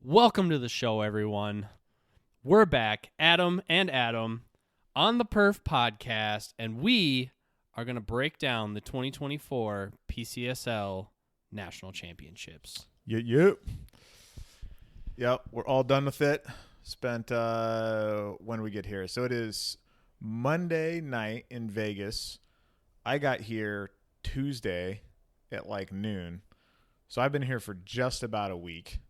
Welcome to the show, everyone. We're back, Adam and Adam, on the Perf podcast, and we are going to break down the 2024 PCSL National Championships. Yep. We're all done with it. Spent when we get here. So it is Monday night in Vegas. I got here Tuesday at like noon. So I've been here for just about a week.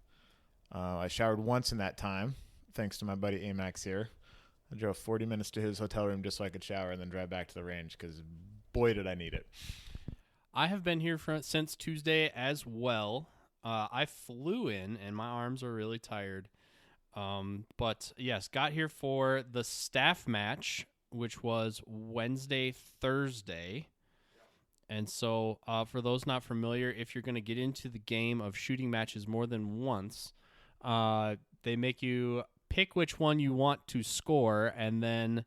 I showered once in that time, thanks to my buddy Amax here. I drove 40 minutes to his hotel room just so I could shower and then drive back to the range because, boy, did I need it. I have been here since Tuesday as well. I flew in, and my arms are really tired. But, yes, got here for the staff match, which was Wednesday, Thursday. And so for those not familiar, if you're going to get into the game of shooting matches more than once, they make you pick which one you want to score, and then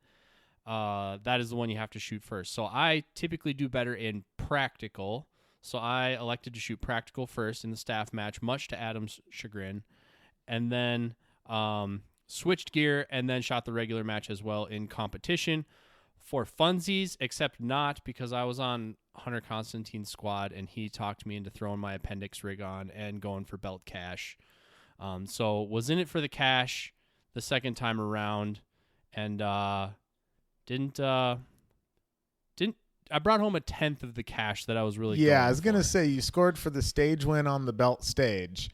that is the one you have to shoot first. So I typically do better in practical, so I elected to shoot practical first in the staff match, much to Adam's chagrin, and then switched gear and then shot the regular match as well in competition for funsies, except not because I was on Hunter Constantine's squad, and he talked me into throwing my appendix rig on and going for belt cash. So was in it for the cash the second time around, and didn't I brought home a tenth of the cash that I was really going I was gonna for. say you scored for the stage win on the belt stage.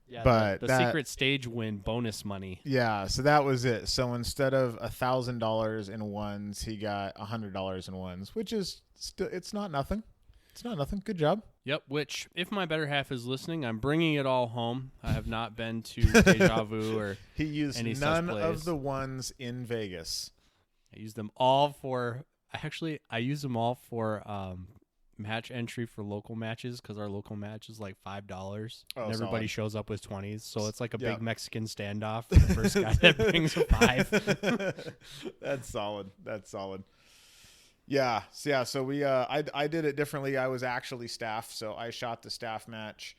Yeah, but the secret stage win bonus money. Yeah, so that was it. So instead of $1,000 in ones, he got $100 in ones, which is still, it's not nothing. It's not nothing. Good job. Yep, which, if my better half is listening, I'm bringing it all home. I have not been to Deja Vu or He used any such none plays. of the ones in Vegas. I used them all for I used them all for match entry for local matches, because our local match is like $5 and everybody solid. shows up with 20s, so it's like a Yeah. big Mexican standoff for the first guy that brings a 5. That's solid. Yeah. So we I did it differently. I was actually staff, so I shot the staff match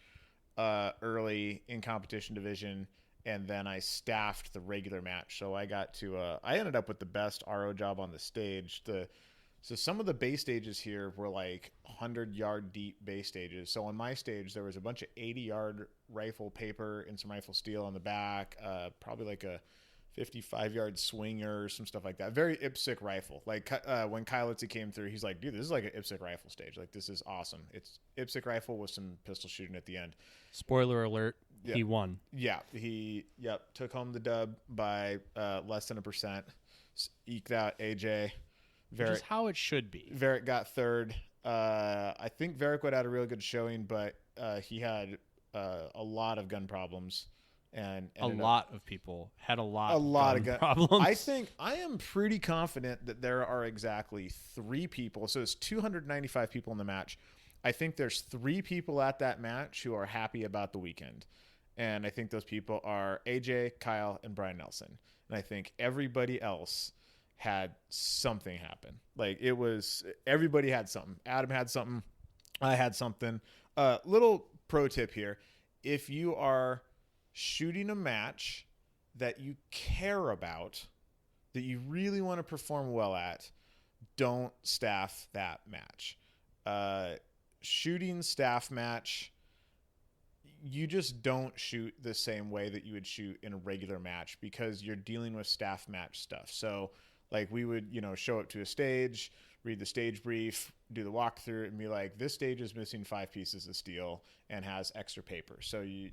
early in competition division, and then I staffed the regular match. So I got to I ended up with the best RO job on the stage. So some of the base stages here were like 100-yard deep base stages. So on my stage, there was a bunch of 80-yard rifle paper and some rifle steel on the back, probably like a 55-yard swinger, some stuff like that. Very IPSC rifle. Like when Kyle Litzy came through, he's like, dude, this is like an IPSC rifle stage. Like, this is awesome. It's IPSC rifle with some pistol shooting at the end. Spoiler alert, Yep. he won. Yeah, he took home the dub by less than 1%. Eked out AJ. Which is how it should be. Varick got third. I think Varick would have had a really good showing, but he had a lot of gun problems. And A lot of people had a lot of gun problems. problems. I am pretty confident that there are exactly 3 people. So it's 295 people in the match. I think there's 3 people at that match who are happy about the weekend. And I think those people are AJ, Kyle, and Brian Nelson. And I think everybody else had something happen. Like, it was, everybody had something. Adam had something. I had something. Little pro tip here. If you are shooting a match that you care about, that you really want to perform well at, don't staff that match. Shooting staff match, you just don't shoot the same way that you would shoot in a regular match, because you're dealing with staff match stuff. So like, we would, show up to a stage, read the stage brief, do the walkthrough, and be like, this stage is missing 5 pieces of steel and has extra paper. So you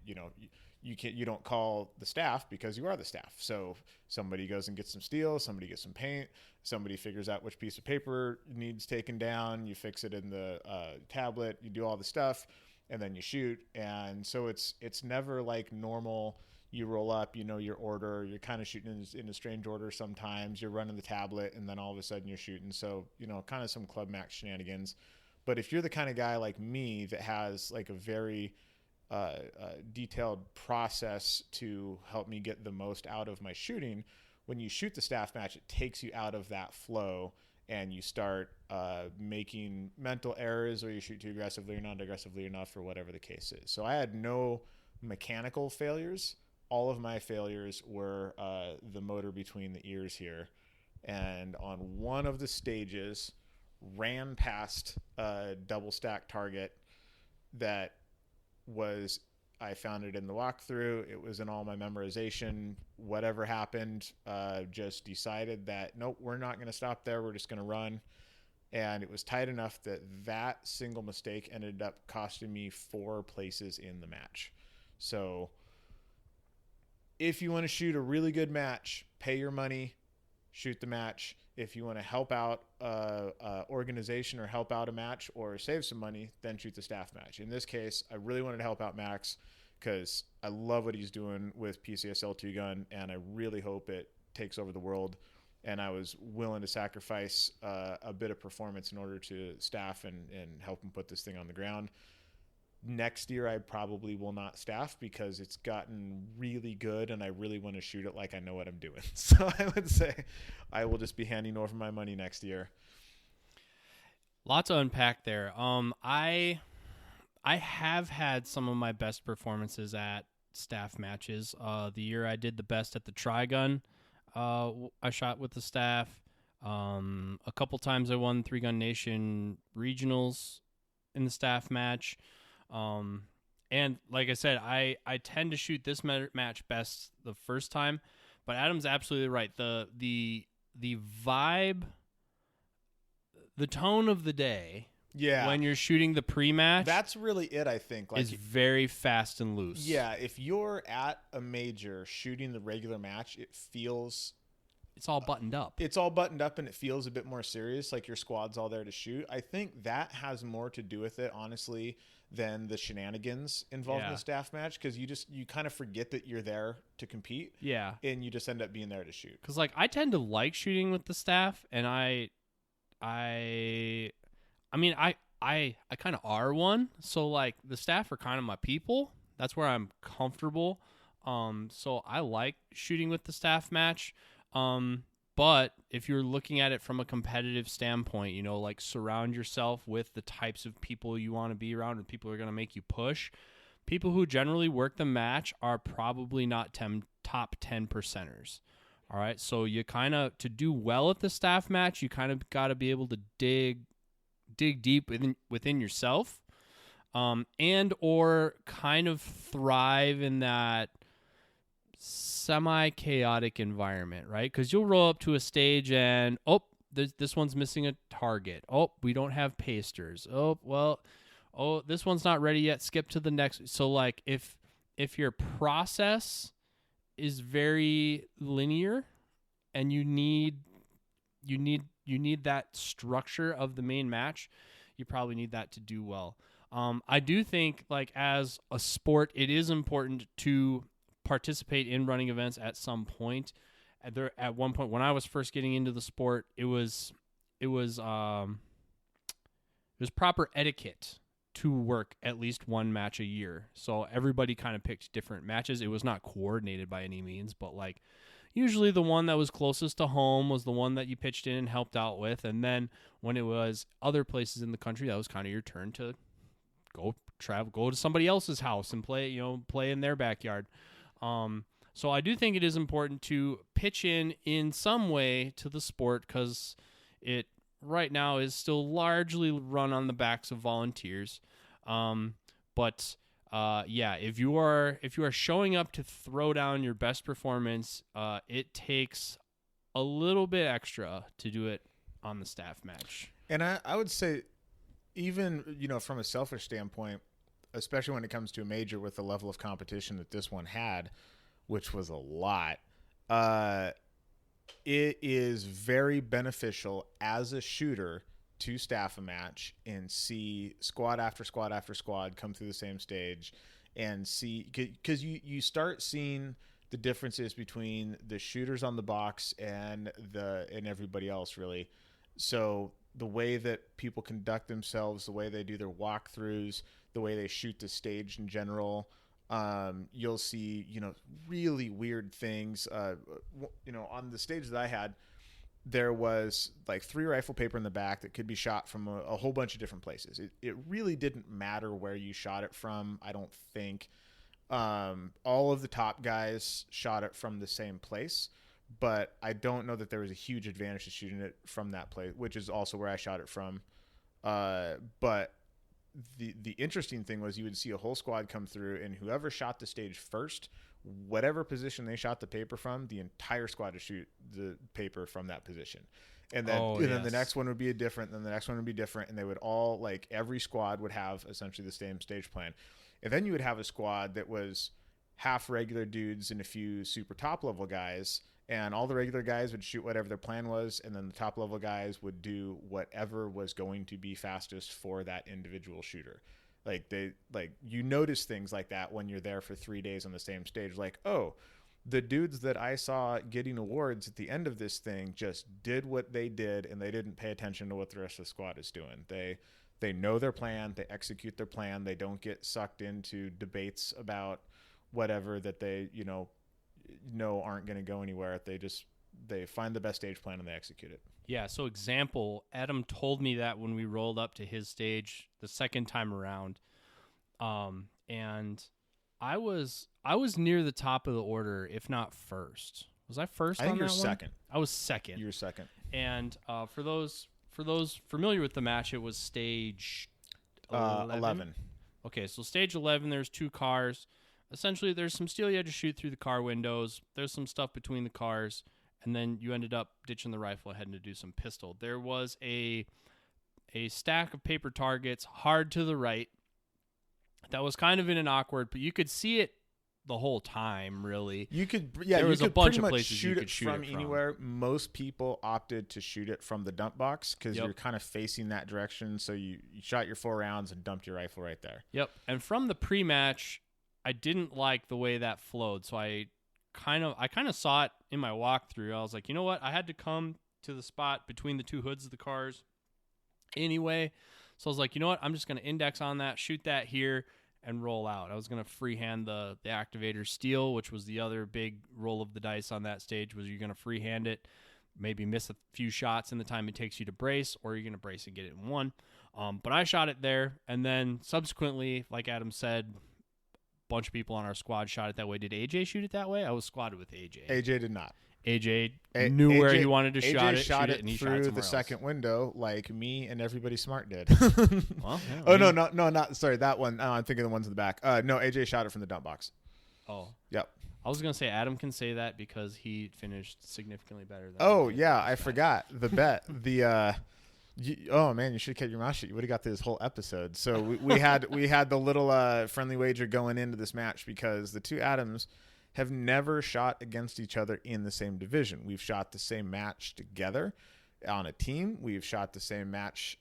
don't call the staff because you are the staff. So somebody goes and gets some steel, somebody gets some paint, somebody figures out which piece of paper needs taken down, you fix it in the tablet, you do all the stuff, and then you shoot. And so it's never like normal. You roll up, your order, you're kind of shooting in a strange order sometimes, you're running the tablet, and then all of a sudden you're shooting. So, kind of some club max shenanigans. But if you're the kind of guy like me that has like a very detailed process to help me get the most out of my shooting, when you shoot the staff match, it takes you out of that flow, and you start making mental errors, or you shoot too aggressively or not aggressively enough, or whatever the case is. So I had no mechanical failures, all of my failures were the motor between the ears here, and on one of the stages, ran past a double stack target that was, I found it in the walkthrough. It was in all my memorization. Whatever happened, just decided that nope, we're not going to stop there. We're just going to run. And it was tight enough that that single mistake ended up costing me 4 places in the match. So if you want to shoot a really good match, pay your money, shoot the match. If you want to help out a organization or help out a match or save some money, then shoot the staff match. In this case, I really wanted to help out Max because I love what he's doing with PCSL 2-gun, and I really hope it takes over the world. And I was willing to sacrifice a bit of performance in order to staff and help him put this thing on the ground. Next year, I probably will not staff because it's gotten really good, and I really want to shoot it like I know what I'm doing. So I would say I will just be handing over my money next year. Lots to unpack there. I have had some of my best performances at staff matches. The year I did the best at the Tri-Gun, I shot with the staff. A couple times I won 3-Gun Nation regionals in the staff match. And like I said, I tend to shoot this match best the first time, but Adam's absolutely right. The vibe, the tone of the day, when you're shooting the pre-match, that's really it. I think is very fast and loose. Yeah, if you're at a major shooting the regular match, it feels it's all buttoned up. It's all buttoned up, and it feels a bit more serious, like your squad's all there to shoot. I think that has more to do with it, honestly, than the shenanigans involved in the staff match, because you kind of forget that you're there to compete. Yeah, and you just end up being there to shoot. Because like I tend to like shooting with the staff, and I mean I kind of are one, so like the staff are kind of my people. That's where I'm comfortable. So I like shooting with the staff match. But if you're looking at it from a competitive standpoint, you know, like surround yourself with the types of people you want to be around, and people are going to make you push. People who generally work the match are probably not top 10 percenters. All right. So you kind of, to do well at the staff match, you kind of got to be able to dig deep within yourself, and or kind of thrive in that semi-chaotic environment, right? Because you'll roll up to a stage and, this one's missing a target. We don't have pasters. This one's not ready yet. Skip to the next. So, like, if your process is very linear and you need that structure of the main match, you probably need that to do well. I do think, like, as a sport, it is important to participate in running events at some point. At one point when I was first getting into the sport, it was proper etiquette to work at least one match a year. So everybody kind of picked different matches. It was not coordinated by any means, but like usually the one that was closest to home was the one that you pitched in and helped out with. And then when it was other places in the country, that was kind of your turn to go to somebody else's house and play in their backyard. So I do think it is important to pitch in some way to the sport, because it right now is still largely run on the backs of volunteers. But if you are showing up to throw down your best performance, it takes a little bit extra to do it on the staff match. And I would say, even, from a selfish standpoint, especially when it comes to a major with the level of competition that this one had, which was a lot, it is very beneficial as a shooter to staff a match and see squad after squad after squad come through the same stage, and see, because you start seeing the differences between the shooters on the box and everybody else, really. So the way that people conduct themselves, the way they do their walkthroughs, the way they shoot the stage in general, you'll see, really weird things. On the stage that I had, there was like 3 rifle paper in the back that could be shot from a whole bunch of different places. It really didn't matter where you shot it from, I don't think. All of the top guys shot it from the same place, but I don't know that there was a huge advantage to shooting it from that place, which is also where I shot it from. But the interesting thing was you would see a whole squad come through, and whoever shot the stage first, whatever position they shot the paper from, the entire squad would shoot the paper from that position. And then the next one would be different, then the next one would be different, and they would all, like, every squad would have essentially the same stage plan. And then you would have a squad that was half regular dudes and a few super top level guys, and all the regular guys would shoot whatever their plan was, and then the top level guys would do whatever was going to be fastest for that individual shooter. You notice things like that when you're there for 3 days on the same stage. Like, oh, the dudes that I saw getting awards at the end of this thing just did what they did, and they didn't pay attention to what the rest of the squad is doing. They know their plan. They execute their plan. They don't get sucked into debates about whatever that they, know aren't going to go anywhere. They find the best stage plan and they execute it. Yeah, so example, Adam told me that when we rolled up to his stage the second time around. And I was near the top of the order, if not first. Was I first on that one? I think you're second. I was second. You were second. And for those familiar with the match, it was stage 11. Okay, so stage 11, there's 2 cars. Essentially, there's some steel you had to shoot through the car windows. There's some stuff between the cars, and then you ended up ditching the rifle and heading to do some pistol. There was a stack of paper targets hard to the right that was kind of in an awkward, but you could see it the whole time, really. There was a bunch of places you could shoot it from anywhere. Most people opted to shoot it from the dump box because you're kind of facing that direction. So you shot your 4 rounds and dumped your rifle right there. Yep. And from the pre-match, I didn't like the way that flowed. So I kind of saw it in my walkthrough. I was like, you know what? I had to come to the spot between the 2 hoods of the cars anyway. So I was like, you know what? I'm just going to index on that, shoot that here, and roll out. I was going to freehand the activator steel, which was the other big roll of the dice on that stage, was you're going to freehand it, maybe miss a few shots in the time it takes you to brace, or you're going to brace and get it in one. But I shot it there, and then subsequently, like Adam said, a bunch of people on our squad shot it that way. Did AJ shoot it that way? I was squatted with AJ. AJ did not. AJ knew where he wanted to AJ shoot it, and he shot it through the second window, like me and everybody smart did. Well, yeah, oh no, not sorry, that one. I'm thinking of the ones in the back. No, AJ shot it from the dump box. Oh, yep. I was gonna say Adam can say that because he finished significantly better than. Oh yeah, I forgot the bet. Oh man, you should have kept your mouth shut. You would have got this whole episode. So we had the little friendly wager going into this match because the 2 Adams have never shot against each other in the same division. We've shot the same match together on a team. We've shot the same match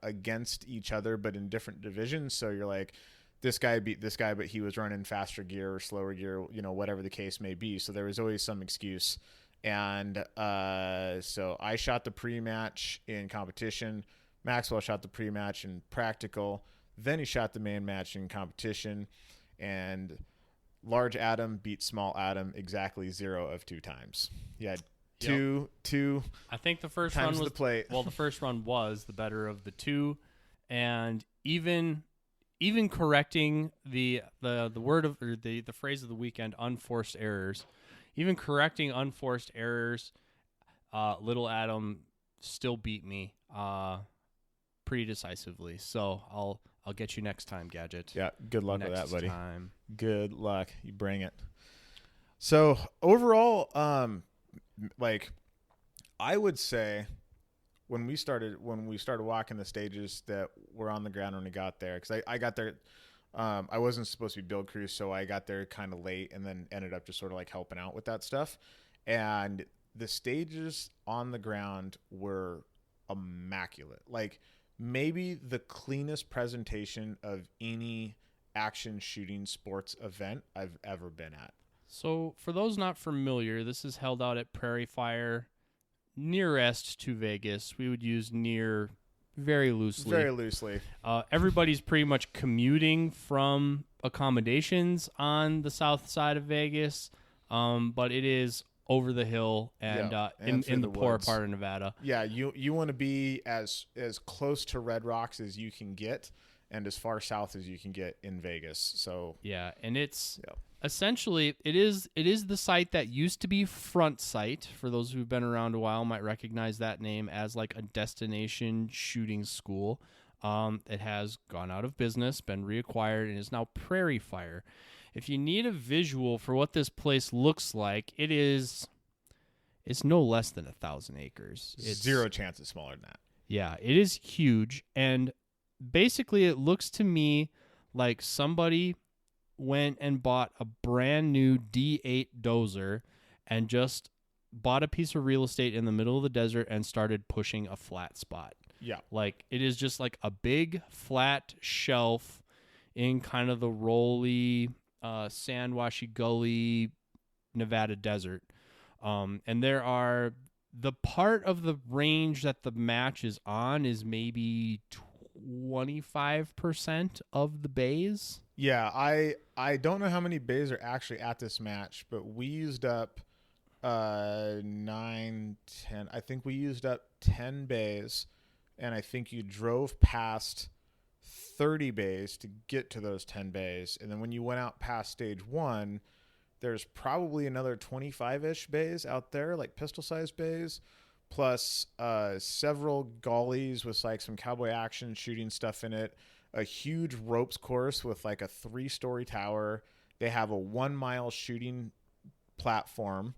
against each other, but in different divisions. So you're like, this guy beat this guy, but he was running faster gear or slower gear, whatever the case may be. So there was always some excuse. And so I shot the pre-match in competition. Maxwell shot the pre-match in practical. Then he shot the main match in competition. And Large Adam beat Small Adam exactly 0 of 2 times. He had two. I think the first times run was the plate. Well, the first run was the better of the 2, and even correcting the word of or the phrase of the weekend, unforced errors. Even correcting unforced errors, Little Adam still beat me pretty decisively. So I'll get you next time, Gadget. Yeah, good luck with that, buddy. Time. Good luck. You bring it. So overall, I would say when we started walking the stages that were on the ground when we got there, because I got there. I wasn't supposed to be build crew, so I got there kind of late and then ended up just sort of like helping out with that stuff. And the stages on the ground were immaculate. Like maybe the cleanest presentation of any action shooting sports event I've ever been at. So for those not familiar, this is held out at Prairie Fire, nearest to Vegas. We would use near very loosely. Very loosely. Everybody's pretty much commuting from accommodations on the south side of Vegas, but it is over the hill and in the poor part of Nevada. Yeah, you want to be as close to Red Rocks as you can get, and as far south as you can get in Vegas. So yeah, and it's yeah. essentially it is the site that used to be Front Sight. For those who've been around a while, might recognize that name as like a destination shooting school. It has gone out of business, been reacquired, and is now Prairie Fire. If you need a visual for what this place looks like, it's no less than 1,000 acres. It's zero chance it's smaller than that. Yeah, it is huge, and basically it looks to me like somebody went and bought a brand new D8 dozer and just bought a piece of real estate in the middle of the desert and started pushing a flat spot. Yeah. Like, it is just like a big flat shelf in kind of the rolly, sand-washy gully Nevada desert. And there are the part of the range that the match is on is maybe 25% of the bays. Yeah, I don't know how many bays are actually at this match, but we used up 9, 10. I think we used up 10 bays, and I think you drove past 30 bays to get to those 10 bays. And then when you went out past stage 1, there's probably another 25-ish bays out there, like pistol-sized bays, plus several gullies with like some cowboy action shooting stuff in it, a huge ropes course with like a 3-story tower. They have a 1-mile shooting platform.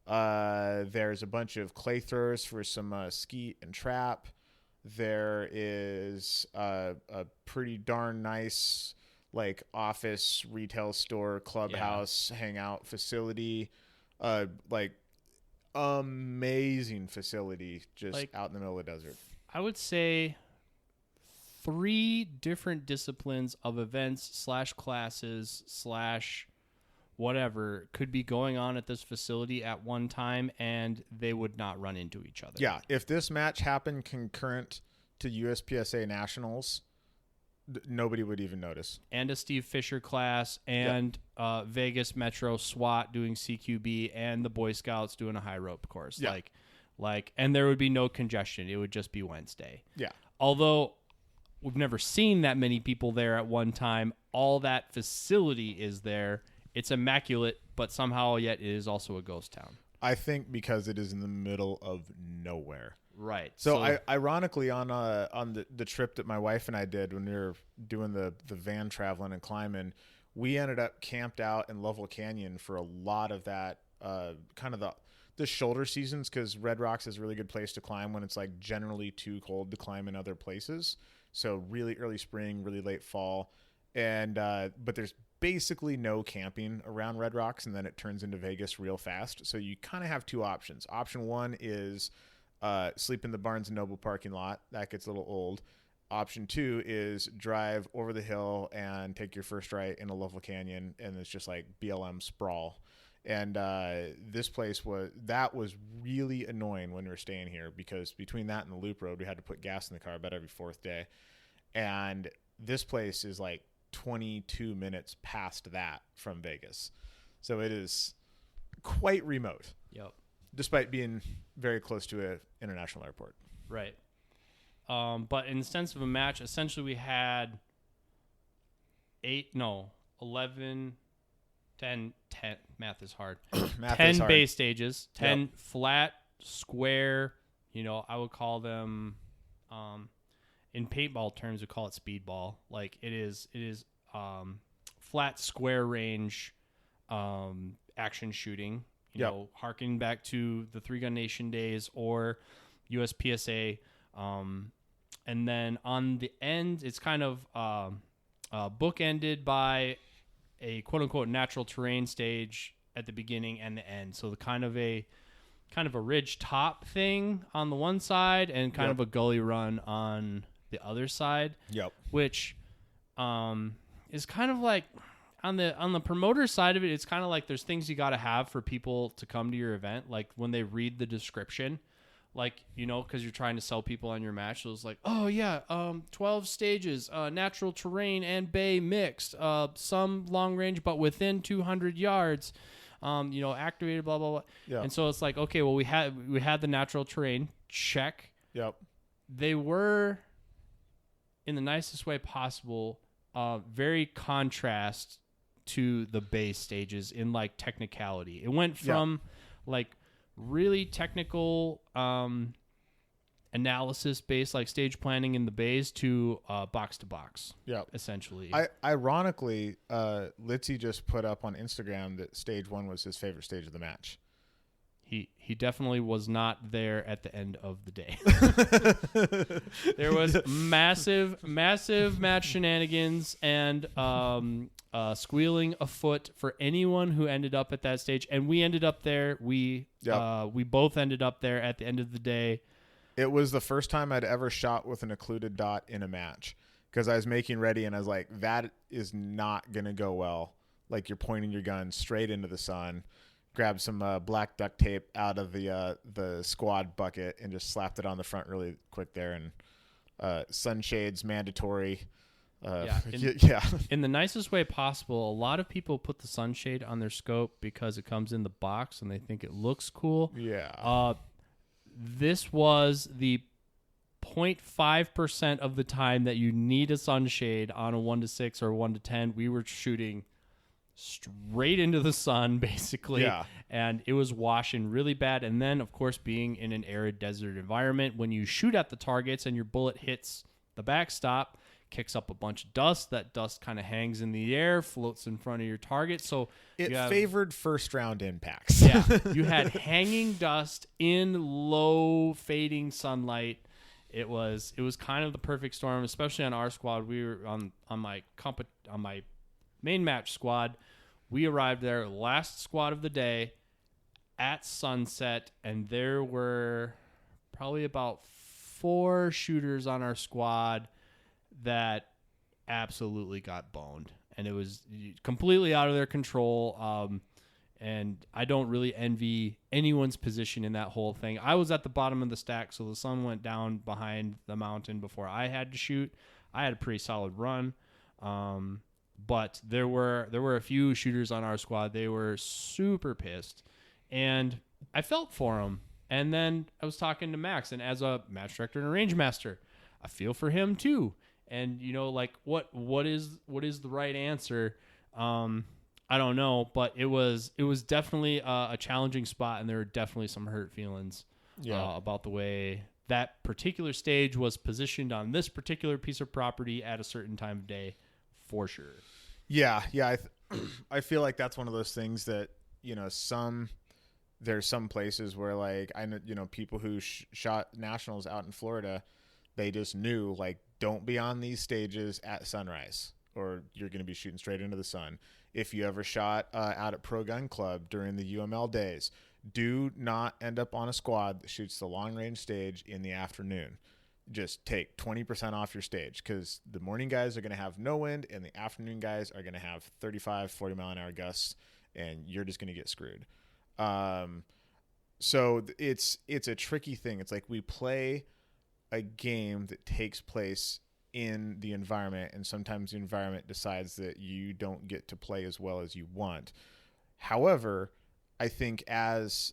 There's a bunch of clay throwers for some skeet and trap. There is a pretty darn nice like office, retail store, clubhouse, hangout facility, like amazing facility just like, out in the middle of the desert. I would say 3 different disciplines of events / classes / whatever could be going on at this facility at one time, and they would not run into each other. Yeah, if this match happened concurrent to USPSA Nationals, nobody would even notice. And a Steve Fisher class, and Vegas Metro SWAT doing CQB, and the Boy Scouts doing a high rope course. Yeah. Like, and there would be no congestion. It would just be Wednesday. Yeah. Although we've never seen that many people there at one time, all that facility is there. It's immaculate, but somehow yet it is also a ghost town. I think because it is in the middle of nowhere. Right. So ironically, on the trip that my wife and I did when we were doing the van traveling and climbing, we ended up camped out in Lovell Canyon for a lot of that kind of the shoulder seasons, because Red Rocks is a really good place to climb when it's like generally too cold to climb in other places. So really early spring, really late fall, and but there's basically no camping around Red Rocks, and then it turns into Vegas real fast. So you kind of have 2 options. Option 1 is sleep in the Barnes & Noble parking lot. That gets a little old. Option 2 is drive over the hill and take your first right in a Lovell Canyon, and it's just like BLM sprawl. And this place was really annoying when we were staying here, because between that and the loop road, we had to put gas in the car about every 4th day. And this place is like 22 minutes past that from Vegas. So it is quite remote. Yep. Despite being very close to an international airport. Right. But in the sense of a match, essentially we had 11, 10, math is hard. 10 base stages, 10 flat, square, I would call them, in paintball terms, we call it speedball. Like it is flat, square range, action shooting. Harkening back to the 3-Gun Nation days or USPSA. And then on the end, it's kind of bookended by a quote-unquote natural terrain stage at the beginning and the end. So the kind of a ridge top thing on the one side and kind of a gully run on the other side. Yep. Which is kind of like... On the promoter side of it, it's kind of like there's things you got to have for people to come to your event. Like when they read the description, like, because you're trying to sell people on your match. So it's like, 12 stages, natural terrain and bay mixed, some long range, but within 200 yards, activated, blah, blah, blah. Yeah. And so it's like, okay, well, we had the natural terrain, check. Yep. They were in the nicest way possible, very contrast to the base stages in like technicality. It went from like really technical analysis based like stage planning in the bays to box to box. Yeah. Essentially. Ironically, Litzy just put up on Instagram that stage 1 was his favorite stage of the match. He definitely was not there at the end of the day. There was massive match shenanigans and squealing afoot for anyone who ended up at that stage. And we ended up there. We both ended up there at the end of the day. It was the first time I'd ever shot with an occluded dot in a match because I was making ready and I was like, that is not going to go well. Like you're pointing your gun straight into the sun. Grabbed some black duct tape out of the squad bucket and just slapped it on the front really quick there. And sunshades mandatory. In the nicest way possible. A lot of people put the sunshade on their scope because it comes in the box and they think it looks cool. Yeah. This was the 0.5% of the time that you need a sunshade on a 1-6 or 1-10. We were shooting straight into the sun, basically. Yeah. And it was washing really bad. And then, of course, being in an arid desert environment, when you shoot at the targets and your bullet hits the backstop, kicks up a bunch of dust. That dust kind of hangs in the air, floats in front of your target. So it favored first round impacts. Yeah. You had hanging dust in low fading sunlight. It was kind of the perfect storm, especially on our squad. We were on my main match squad. We arrived there last squad of the day at sunset, and there were probably about 4 shooters on our squad that absolutely got boned, and it was completely out of their control. And I don't really envy anyone's position in that whole thing. I was at the bottom of the stack, so the sun went down behind the mountain before I had to shoot. I had a pretty solid run. But there were a few shooters on our squad. They were super pissed, and I felt for them. And then I was talking to Max, and as a match director and a range master, I feel for him too. And like what is the right answer? I don't know, but it was definitely a challenging spot, and there were definitely some hurt feelings about the way that particular stage was positioned on this particular piece of property at a certain time of day. For sure. Yeah. I feel like that's one of those things that, there's some places where like, I know, people who shot nationals out in Florida, they just knew like, don't be on these stages at sunrise or you're going to be shooting straight into the sun. If you ever shot out at Pro Gun Club during the UML days, do not end up on a squad that shoots the long range stage in the afternoon. Just take 20% off your stage because the morning guys are going to have no wind and the afternoon guys are going to have 35, 40 mile an hour gusts, and you're just going to get screwed. So it's a tricky thing. It's like we play a game that takes place in the environment, and sometimes the environment decides that you don't get to play as well as you want. However, I think as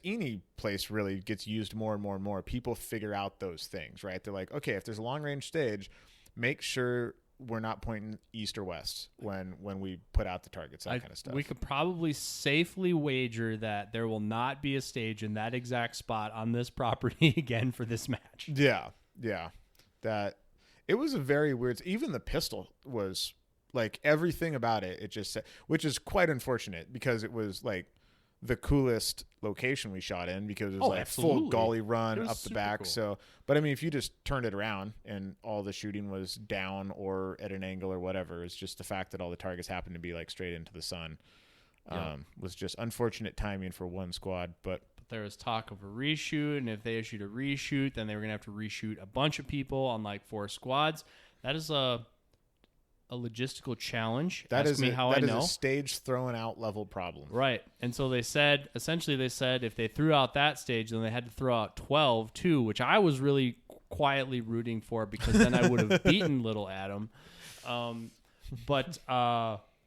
any place really gets used more and more and more, people figure out those things, right? They're like, okay, if there's a long range stage, make sure we're not pointing east or west when we put out the targets, that kind of stuff. We could probably safely wager that there will not be a stage in that exact spot on this property again for this match. Yeah. That it was a very weird. Even the pistol was like everything about it. It just, which is quite unfortunate because it was like the coolest location we shot in because it was absolutely. Full golly run up the back. Cool. So, but I mean, if you just turned it around and all the shooting was down or at an angle or whatever, it's just the fact that all the targets happened to be like straight into the sun. Was just unfortunate timing for one squad, but there was talk of a reshoot, and if they issued a reshoot, then they were going to have to reshoot a bunch of people on like 4 squads. That is a logistical challenge. That is a stage throwing out level problem. Right. And so they said if they threw out that stage, then they had to throw out 12 too, which I was really quietly rooting for because then I would have beaten little Adam. But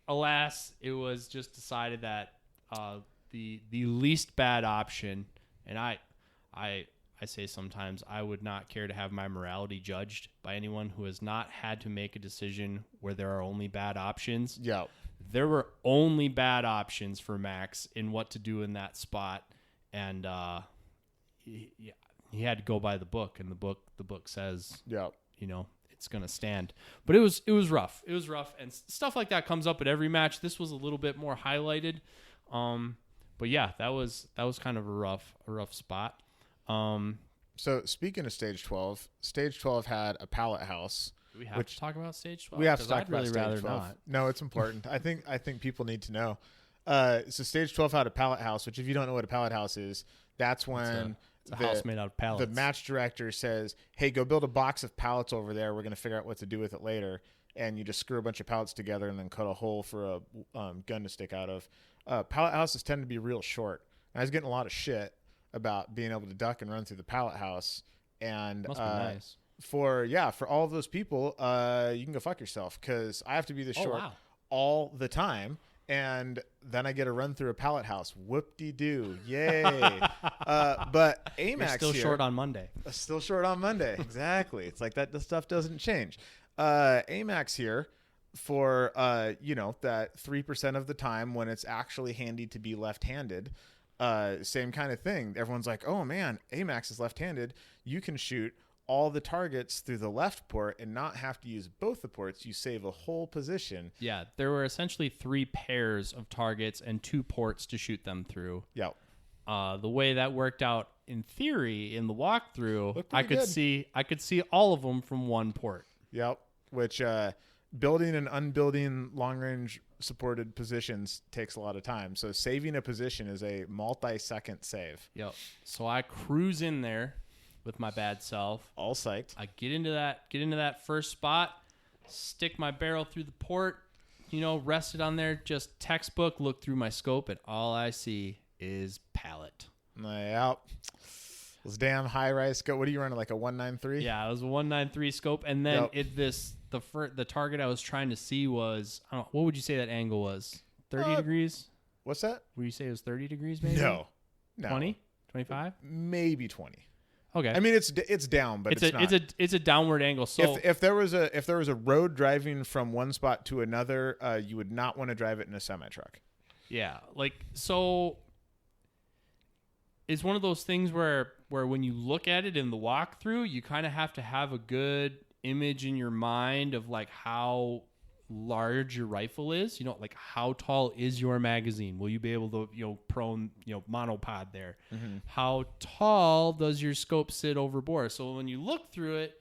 alas, it was just decided that the least bad option, and I I say sometimes I would not care to have my morality judged by anyone who has not had to make a decision where there are only bad options. Yeah. There were only bad options for Max in what to do in that spot, and he had to go by the book, and the book says, Yeah. it's gonna stand. But it was rough. It was rough, and stuff like that comes up at every match. This was a little bit more highlighted, but yeah, that was kind of a rough spot. So speaking of stage 12 had a pallet house. Do we have to talk about stage 12? We have to talk I'd about really stage rather 12. not. No, it's important. I think people need to know. So stage 12 had a pallet house, which if you don't know what a pallet house is, that's when it's a house made out of pallets. The match director says, "Hey, go build a box of pallets over there. We're going to figure out what to do with it later." And you just screw a bunch of pallets together and then cut a hole for a gun to stick out of. Pallet houses tend to be real short. And I was getting a lot of shit about being able to duck and run through the pallet house. And must be nice. For all of those people, you can go fuck yourself, because I have to be this short all the time. And then I get to run through a pallet house. Whoop-de-doo. Yay. But AMAX You're still short on Monday. Still short on Monday. Exactly. It's like that. The stuff doesn't change. AMAX here for, that 3% of the time when it's actually handy to be left-handed. Same kind of thing. Everyone's like, oh, man, AMAX is left-handed. You can shoot all the targets through the left port and not have to use both the ports. You save a whole position. Yeah, there were essentially 3 pairs of targets and 2 ports to shoot them through. Yep. The way that worked out in theory in the walkthrough, I could good. see all of them from one port. Yep. Which building and unbuilding long-range supported positions takes a lot of time. So saving a position is a multi-second save. Yep. So I cruise in there with my bad self. All psyched. I get into that first spot, stick my barrel through the port, rest it on there, just textbook, look through my scope, and all I see is pallet. Yep. This damn high-rise scope. What are you running, like a 193? Yeah, it was a 193 scope, and then the target I was trying to see was, I don't know, what would you say that angle was? 30 degrees? What's that? Would you say it was 30 degrees maybe? No. 20? 25? Maybe 20. Okay. I mean, it's down, but it's not. It's a downward angle. So if there was a road driving from one spot to another, you would not want to drive it in a semi truck. Yeah, so it's one of those things where when you look at it in the walkthrough, you kind of have to have a good image in your mind of like how large your rifle is, like how tall is your magazine? Will you be able to, prone, monopod there? Mm-hmm. How tall does your scope sit over bore? So when you look through it,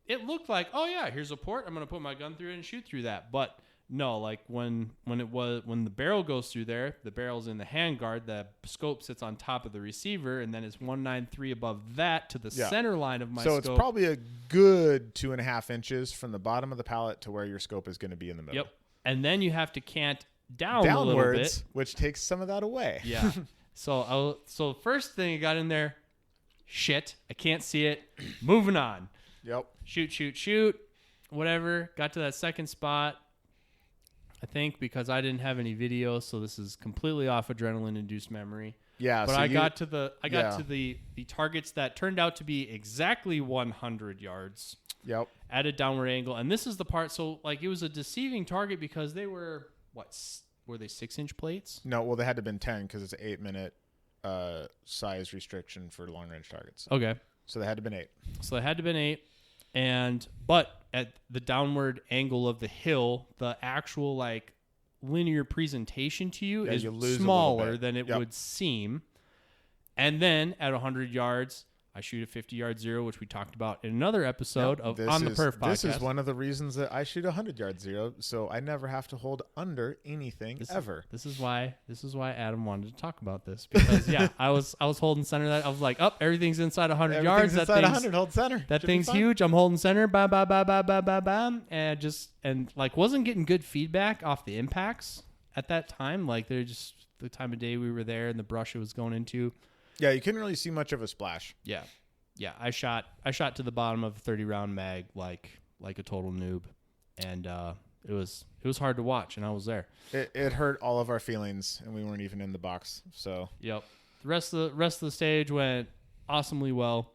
it looked like, oh yeah, here's a port. I'm going to put my gun through it and shoot through that. But no, like when the barrel goes through there, the barrel's in the handguard, the scope sits on top of the receiver, and then it's 193 above that to the center line of my scope. So it's probably a good 2.5 inches from the bottom of the pallet to where your scope is going to be in the middle. Yep. And then you have to cant downwards, a little bit, which takes some of that away. Yeah. So first thing I got in there, shit, I can't see it. Moving on. Yep. Shoot. Whatever. Got to that second spot. I think because I didn't have any video, so this is completely off adrenaline-induced memory. Yeah, but I got to the targets that turned out to be exactly 100 yards. Yep. At a downward angle, and this is the part. So like it was a deceiving target because they were were they 6-inch plates? No, well they had to have been 10 because it's an 8-minute size restriction for long-range targets. Okay. So they had to have been 8. But at the downward angle of the hill, the actual like linear presentation to you is smaller than it would seem. And then at 100 yards, I shoot a 50-yard zero, which we talked about in another episode on the Perf podcast. This is one of the reasons that I shoot a 100-yard zero, so I never have to hold under anything ever. This is why Adam wanted to talk about this because I was holding center. That I was like, everything's inside 100 yards. That thing's inside 100. Hold center. That thing's huge. I'm holding center. Bam, and wasn't getting good feedback off the impacts at that time. Like they're just the time of day we were there and the brush it was going into. Yeah, you couldn't really see much of a splash. Yeah. I shot to the bottom of a 30-round mag like a total noob, and it was hard to watch, and I was there. It hurt all of our feelings, and we weren't even in the box. So yep. The rest of the stage went awesomely well.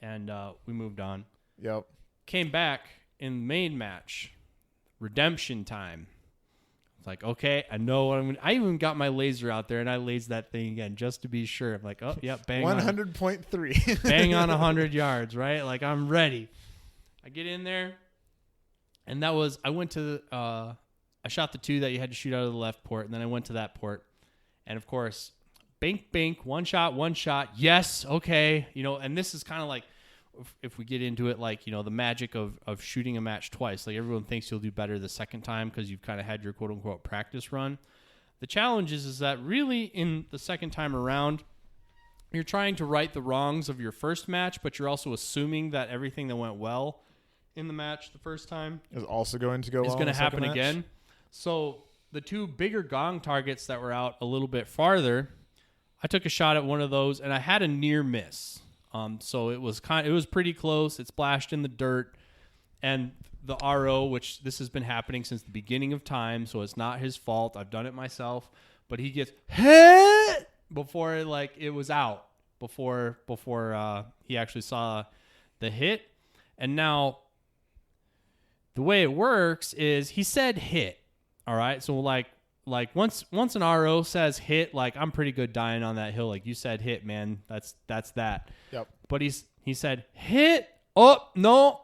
and we moved on. Yep. Came back in the main match, redemption time. It's like, okay, I know what I'm going to... I even got my laser out there, and I lased that thing again just to be sure. I'm like, oh, yep, bang 100.3. bang on 100 yards, right? Like, I'm ready. I get in there, and that was... I went to... I shot the 2 that you had to shoot out of the left port, and then I went to that port. And, of course, bink, bink, one shot. Yes, okay. And this is kind of like... If we get into it, like, the magic of shooting a match twice, like everyone thinks you'll do better the second time because you've kind of had your quote unquote practice run. The challenge is that really in the second time around, you're trying to right the wrongs of your first match, but you're also assuming that everything that went well in the match the first time is also going to go well. Is going to happen again. So the 2 bigger gong targets that were out a little bit farther, I took a shot at one of those and I had a near miss. So it was pretty close. It splashed in the dirt, and the RO, which this has been happening since the beginning of time, so it's not his fault. I've done it myself, but he gets hit before it was out before he actually saw the hit. And now the way it works is he said hit. All right, so like once an RO says hit, like I'm pretty good dying on that hill. Like you said hit, man. That's that. Yep. But he said hit. Oh no.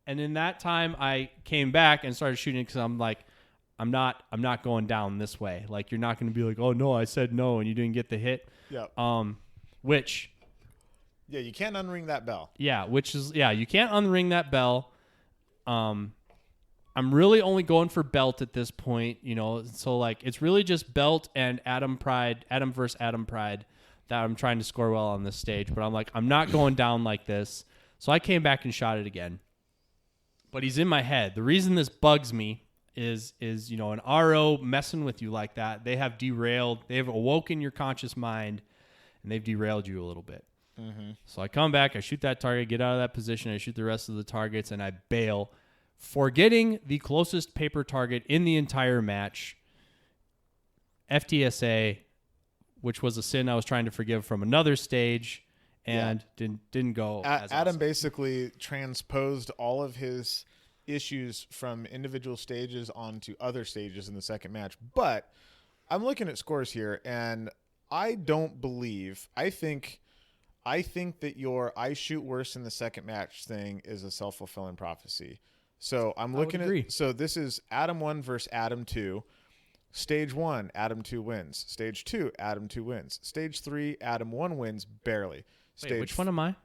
And in that time I came back and started shooting because I'm like, I'm not going down this way. Like you're not going to be like, oh no, I said no and you didn't get the hit. Yep. Which. Yeah, you can't unring that bell. Yeah, you can't unring that bell. I'm really only going for belt at this point, so like it's really just belt and Adam versus Adam Pride that I'm trying to score well on this stage. But I'm like, I'm not going down like this. So I came back and shot it again. But he's in my head. The reason this bugs me is an RO messing with you like that. They have awoken your conscious mind and they've derailed you a little bit. Mm-hmm. So I come back, I shoot that target, get out of that position, I shoot the rest of the targets, and I bail, forgetting the closest paper target in the entire match, FTSA, which was a sin I was trying to forgive from another stage, and didn't go as Adam awesome. Basically transposed all of his issues from individual stages onto other stages in the second match. But I'm looking at scores here, and I don't believe. I think that your I shoot worse in the second match thing is a self-fulfilling prophecy. So I'm looking at. So this is Adam 1 versus Adam 2. Stage 1, Adam 2 wins. Stage 2, Adam 2 wins. Stage 3, Adam 1 wins barely. Wait, which one am I?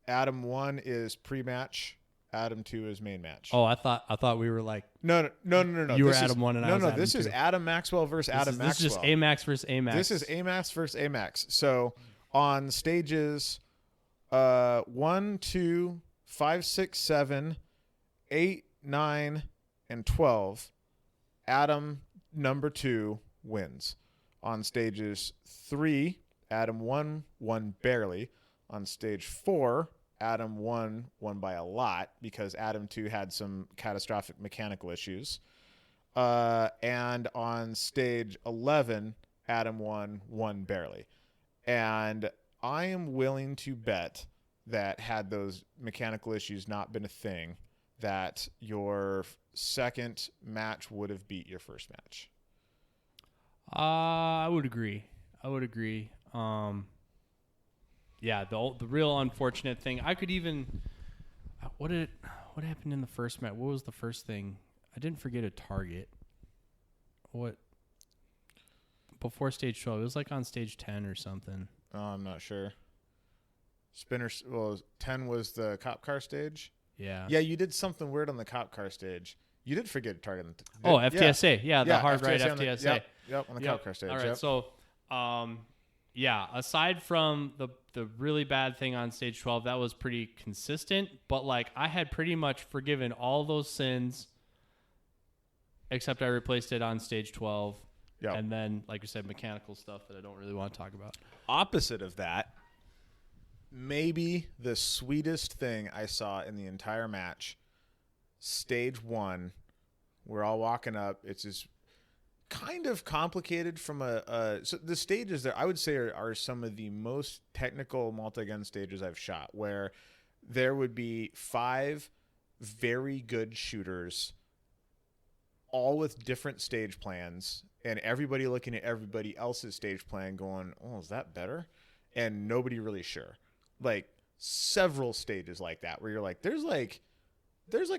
Adam 1 is pre-match. Adam 2 is main match. Oh, I thought we were like no. You were Adam 1 and I was Adam 2. No, this is Adam Maxwell versus Adam Maxwell. This is just Amax versus Amax. This is Amax versus Amax. So on stages 1, 2, 5, 6, 7, 8, 9, and 12, Adam number 2 wins. On stages 3, Adam 1 won barely. On stage 4, Adam 1 won by a lot because Adam 2 had some catastrophic mechanical issues. And on stage 11, Adam 1 won barely. And I am willing to bet that had those mechanical issues not been a thing, that your second match would have beat your first match. I would agree. Yeah, the real unfortunate thing, I could even what happened in the first match? What was the first thing? I didn't forget a target. What before stage 12? It was like on stage 10 or something. Oh, I'm not sure. 10 was the cop car stage. Yeah. Yeah, you did something weird on the cop car stage. You did forget a target. FTSA. Yeah, the hard right FTSA. On the cop car stage. All right, so aside from the really bad thing on stage 12, that was pretty consistent, but like I had pretty much forgiven all those sins except I replaced it on stage 12. Yep. And then, like you said, mechanical stuff that I don't really want to talk about. Opposite of that, maybe the sweetest thing I saw in the entire match, stage 1, we're all walking up. It's this kind of complicated from so the stages there, I would say, are some of the most technical multi-gun stages I've shot, where there would be 5 very good shooters, all with different stage plans, and everybody looking at everybody else's stage plan going, oh, is that better? And nobody really sure. Like several stages like that where you're like, there's like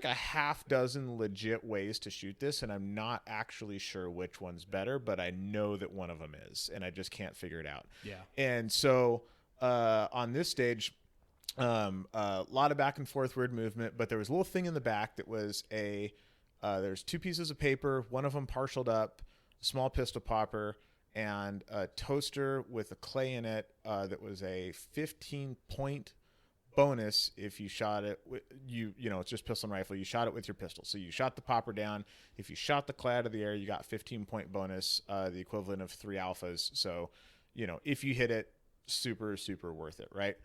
a half dozen legit ways to shoot this, and I'm not actually sure which one's better, but I know that one of them is, and I just can't figure it out. Yeah. And so on this stage, a lot of back and forth word movement, but there was a little thing in the back that was there's 2 pieces of paper, one of them partialed up, a small pistol popper, and a toaster with a clay in it that was a 15-point bonus if you shot it with it's just pistol and rifle. You shot it with your pistol. So you shot the popper down. If you shot the clay out of the air, you got 15-point bonus, the equivalent of 3 alphas. So, if you hit it, super, super worth it, right?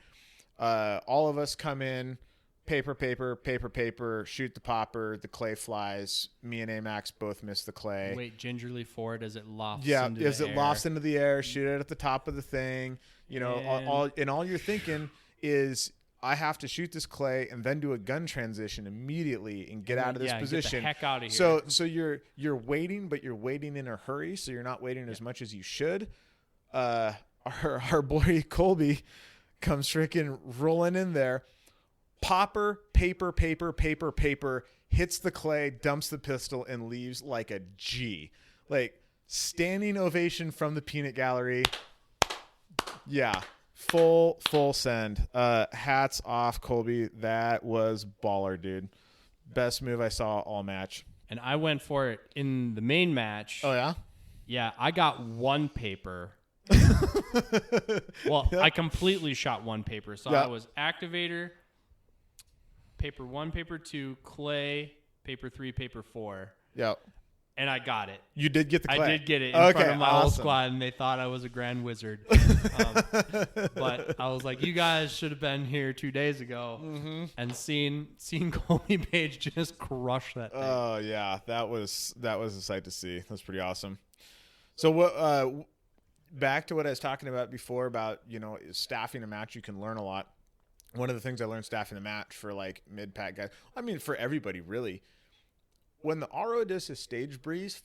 All of us come in, paper, shoot the popper, the clay flies. Me and Amax both miss the clay. Wait gingerly forward as it lofts into the air. Lofts into the air, shoot it at the top of the thing. All you're thinking is, I have to shoot this clay and then do a gun transition immediately and get out of this position. Get the heck out of here. So you're waiting, but you're waiting in a hurry, so you're not waiting as much as you should. Our boy Colby comes freaking rolling in there. Popper, paper, hits the clay, dumps the pistol, and leaves like a G. Like, standing ovation from the peanut gallery. Yeah. Full send. Hats off, Colby. That was baller, dude. Best move I saw all match. And I went for it in the main match. Oh, yeah? Yeah, I got 1 paper. Well, I completely shot 1 paper. So I was activator, paper 1, paper 2, clay, paper 3, paper 4. Yep. And I got it. You did get the clay. I did get it in front of my whole squad, and they thought I was a grand wizard. But I was like, you guys should have been here 2 days ago and seen Colby Page just crush that thing. Oh, yeah. That was a sight to see. That's pretty awesome. So what? Back to what I was talking about before about, staffing a match, you can learn a lot. One of the things I learned staffing a match for like mid-pack guys, I mean, for everybody really, when the RO does a stage brief,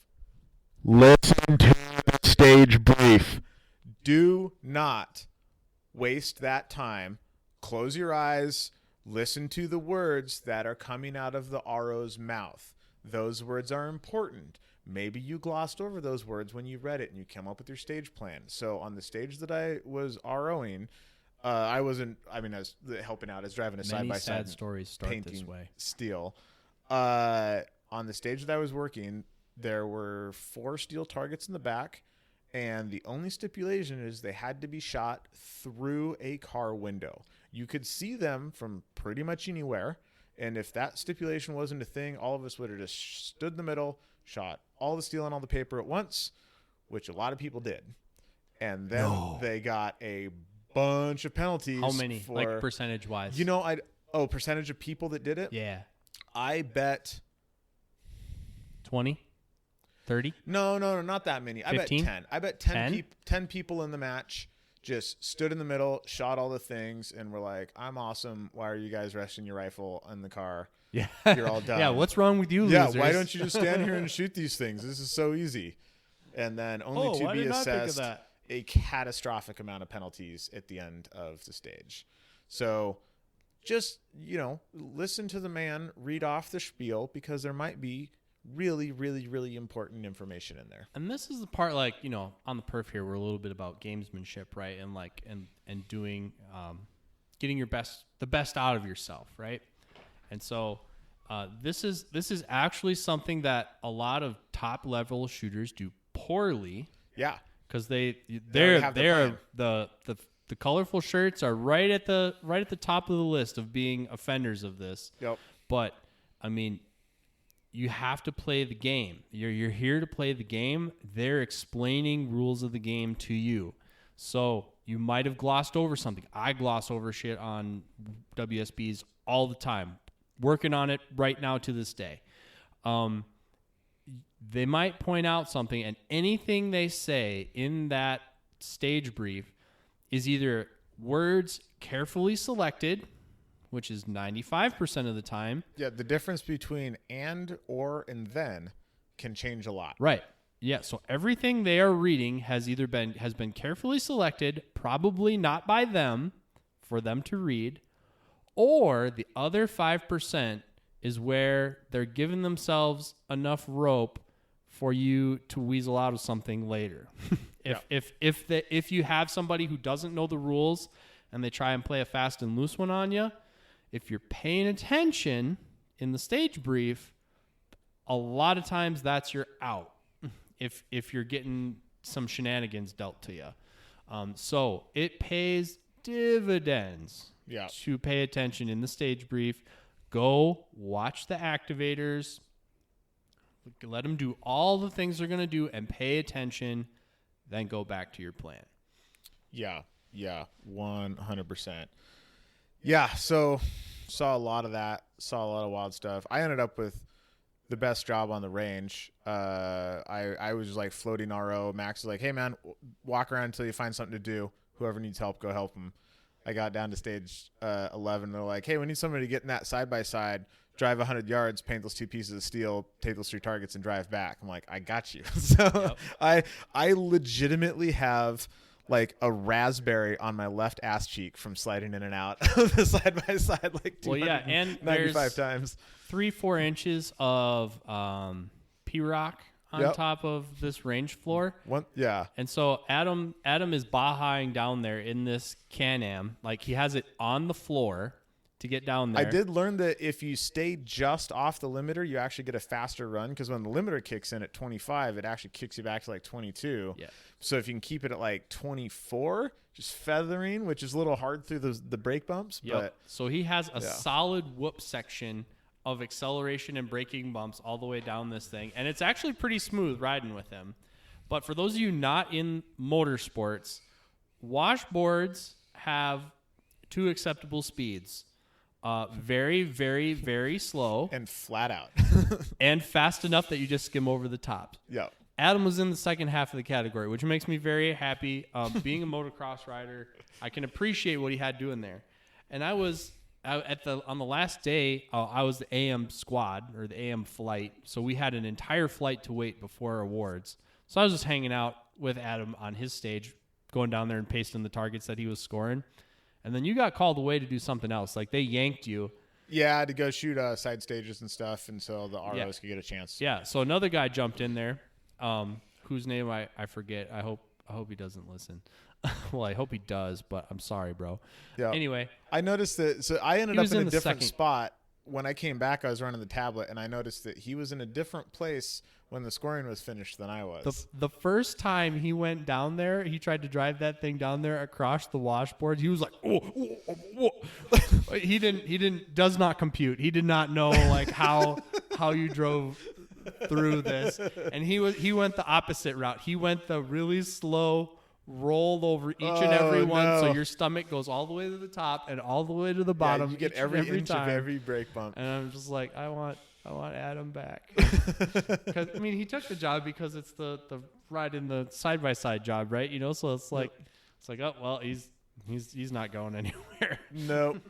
listen to the stage brief. Do not waste that time. Close your eyes. Listen to the words that are coming out of the RO's mouth. Those words are important. Maybe you glossed over those words when you read it and you came up with your stage plan. So on the stage that I was ROing, I was helping out. I was driving a side-by-side. Many sad stories start this way. Steel. On the stage that I was working, there were 4 steel targets in the back, and the only stipulation is they had to be shot through a car window. You could see them from pretty much anywhere, and if that stipulation wasn't a thing, all of us would have just stood in the middle, shot all the steel and all the paper at once, which a lot of people did. And then they got a bunch of penalties. How many? Like percentage-wise? Percentage of people that did it? Yeah. I bet 20? 30? No, not that many. 15? I bet 10 people in the match just stood in the middle, shot all the things, and were like, I'm awesome. Why are you guys resting your rifle in the car? Yeah. You're all done. Yeah, what's wrong with you losers? Yeah, why don't you just stand here and shoot these things? This is so easy. And then only to be assessed a catastrophic amount of penalties at the end of the stage. So just, listen to the man read off the spiel, because there might be really, really, really important information in there. And this is the part, like, on the perf here, we're a little bit about gamesmanship, right? And like, and doing, getting the best out of yourself, right? And so, this is actually something that a lot of top level shooters do poorly. Yeah. Because the colorful shirts are right at the top of the list of being offenders of this. Yep. But I mean, you have to play the game. You're here to play the game. They're explaining rules of the game to you. So you might have glossed over something. I gloss over shit on WSBs all the time. Working on it right now to this day. they might point out something, and anything they say in that stage brief is either words carefully selected, which is 95% of the time. Yeah, the difference between and, or, and then can change a lot. Right. Yeah, so everything they are reading has been carefully selected, probably not by them, for them to read, or the other 5% is where they're giving themselves enough rope for you to weasel out of something later. If you have somebody who doesn't know the rules and they try and play a fast and loose one on you, if you're paying attention in the stage brief, a lot of times that's your out. If you're getting some shenanigans dealt to you. So it pays dividends to pay attention in the stage brief. Go watch the activators. Let them do all the things they're going to do and pay attention. Then go back to your plan. Yeah, 100%. Yeah, so saw a lot of that. Saw a lot of wild stuff. I ended up with the best job on the range. I was like floating RO. Max was like, hey, man, walk around until you find something to do. Whoever needs help, go help them. I got down to stage 11. They're like, hey, we need somebody to get in that side-by-side, drive 100 yards, paint those 2 pieces of steel, take those 3 targets, and drive back. I'm like, I got you. So I legitimately have like a raspberry on my left ass cheek from sliding in and out of the side-by-side like 295 times. 3-4 inches of P-rock on top of this range floor. And so Adam is bahaing down there in this Can-Am. Like, he has it on the floor to get down there. I did learn that if you stay just off the limiter, you actually get a faster run, because when the limiter kicks in at 25, it actually kicks you back to like 22. Yeah. So if you can keep it at like 24, just feathering, which is a little hard through the brake bumps. Yep. But so he has a solid whoop section of acceleration and braking bumps all the way down this thing. And it's actually pretty smooth riding with him. But for those of you not in motorsports, washboards have 2 acceptable speeds. Very, very, very slow. And flat out. And fast enough that you just skim over the top. Yeah. Adam was in the second half of the category, which makes me very happy. Being a motocross rider, I can appreciate what he had doing there. And I was on the last day, I was the AM squad, or the AM flight. So we had an entire flight to wait before awards. So I was just hanging out with Adam on his stage, going down there and pasting the targets that he was scoring. And then you got called away to do something else. Like, they yanked you. Yeah, to go shoot side stages and stuff, and so the ROs could get a chance. Yeah, so another guy jumped in there, whose name I forget. I hope he doesn't listen. Well, I hope he does, but I'm sorry, bro. Yeah. Anyway. I noticed that. So I ended up in a different spot. When I came back, I was running the tablet, and I noticed that he was in a different place when the scoring was finished than I was. The first time he went down there, he tried to drive that thing down there across the washboard. He was like, oh. Does not compute. He did not know like how you drove through this. And he went the opposite route. He went the really slow, roll over each and every one, so your stomach goes all the way to the top and all the way to the bottom. You get every inch of every brake bump. And I'm just like, I want Adam back. Because I mean, he took the job because it's the ride in the side-by-side job, right? You know, so it's like oh well, he's not going anywhere. Nope.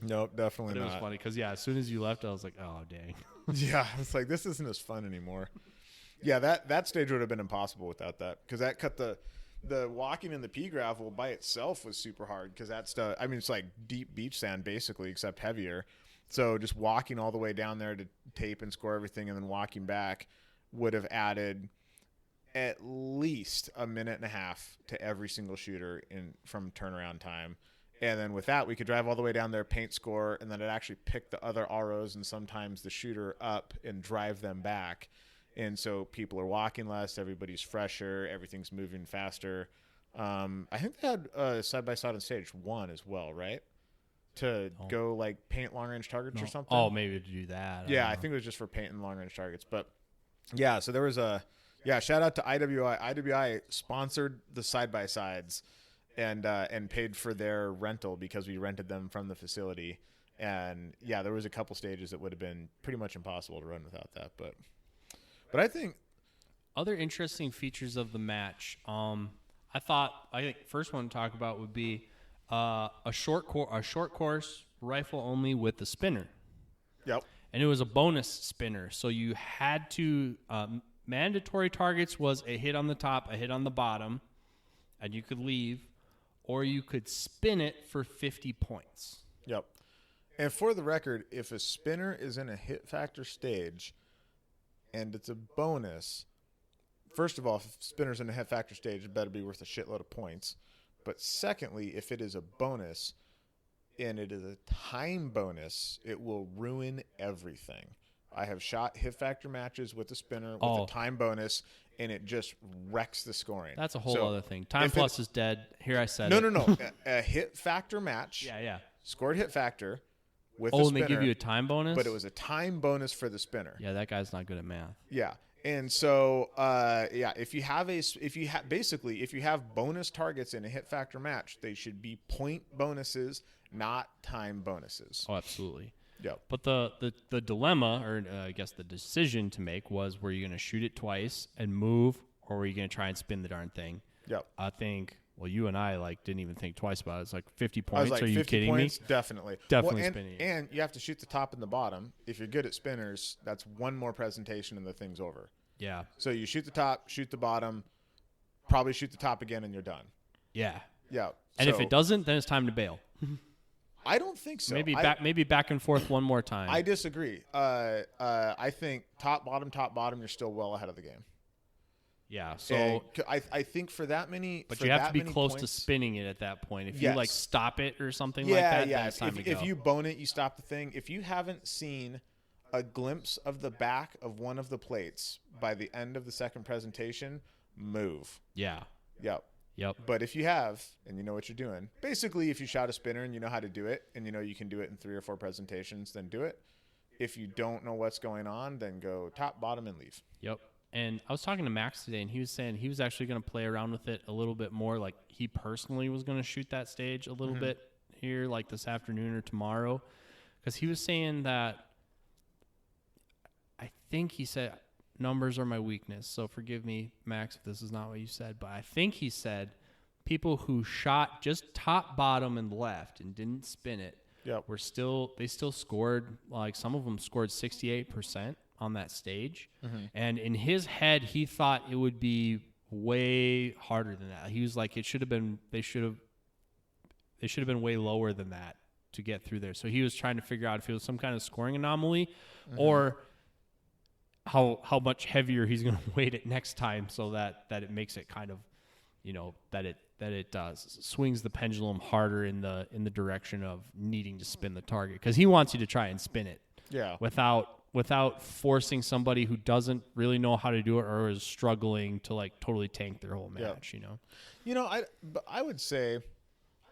Nope, definitely but not. It was funny because as soon as you left, I was like, oh dang. Yeah, it's like, this isn't as fun anymore. Yeah, that stage would have been impossible without that, because that cut the walking in the pea gravel by itself was super hard, because that stuff, I mean, it's like deep beach sand basically, except heavier. So just walking all the way down there to tape and score everything and then walking back would have added at least a minute and a half to every single shooter from turnaround time. And then with that, we could drive all the way down there, paint, score, and then it actually pick the other ROs and sometimes the shooter up and drive them back. And so people are walking less, everybody's fresher, everything's moving faster. I think they had side-by-side on stage 1 as well, right? To go like paint long-range targets or something. Oh, maybe to do that. I think it was just for painting long-range targets. But yeah, so there was shout out to IWI. IWI sponsored the side-by-sides and paid for their rental, because we rented them from the facility. And yeah, there was a couple stages that would have been pretty much impossible to run without that. But But I think other interesting features of the match. I think first one to talk about would be a short course rifle only with the spinner. Yep. And it was a bonus spinner, so you had to mandatory targets was a hit on the top, a hit on the bottom, and you could leave, or you could spin it for 50 points. Yep. And for the record, if a spinner is in a hit factor stage and it's a bonus, first of all, if spinner's in a hit factor stage, it better be worth a shitload of points. But secondly, if it is a bonus and it is a time bonus, it will ruin everything. I have shot hit factor matches with a spinner with a time bonus, and it just wrecks the scoring. That's a whole other thing. Time plus is dead. Here I said it. No. A hit factor match. Yeah. Scored hit factor with a spinner. And they give you a time bonus? But it was a time bonus for the spinner. Yeah, that guy's not good at math. Yeah. And so, if you have bonus targets in a hit factor match, they should be point bonuses, not time bonuses. Oh, absolutely. Yep. But the dilemma, or I guess the decision to make was, were you going to shoot it twice and move, or were you going to try and spin the darn thing? Yep. I think, well, you and I didn't even think twice about it. It's like 50 points. Are you kidding points? me? Definitely. Spinning it. And you have to shoot the top and the bottom. If you're good at spinners, that's one more presentation and the thing's over. Yeah. So you shoot the top, shoot the bottom, probably shoot the top again, and you're done. Yeah. Yeah. And if it doesn't, then it's time to bail. I don't think so. Maybe back and forth one more time. I disagree. I think top, bottom, you're still well ahead of the game. Yeah. So I think for that many, but you have to be close to spinning it at that point. If you stop it or something like that, then it's time to go. If you bone it, you stop the thing. If you haven't seen a glimpse of the back of one of the plates by the end of the second presentation, move. Yeah. Yep. But if you have, and you know what you're doing, basically if you shot a spinner and you know how to do it, and you know you can do it in 3 or 4 presentations, then do it. If you don't know what's going on, then go top, bottom, and leave. Yep. And I was talking to Max today, and he was saying he was actually going to play around with it a little bit more. Like, he personally was going to shoot that stage a little bit here, like this afternoon or tomorrow. Because he was saying that, I think he said, numbers are my weakness. So forgive me, Max, if this is not what you said. But I think he said people who shot just top, bottom, and left and didn't spin it were still scored, like some of them scored 68% on that stage. And in his head, he thought it would be way harder than that. He was like, they should have been way lower than that to get through there. So he was trying to figure out if it was some kind of scoring anomaly or how much heavier he's going to weight it next time, so that it makes it kind of, that it swings the pendulum harder in the direction of needing to spin the target, because he wants you to try and spin it without forcing somebody who doesn't really know how to do it or is struggling to like totally tank their whole match. I would say,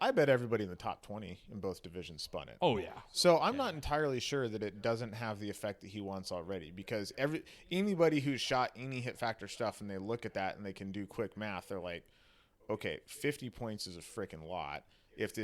I bet everybody in the top 20 in both divisions spun it. Oh, yeah. So I'm not entirely sure that it doesn't have the effect that he wants already, because anybody who's shot any hit factor stuff and they look at that and they can do quick math, they're like, okay, 50 points is a freaking lot. If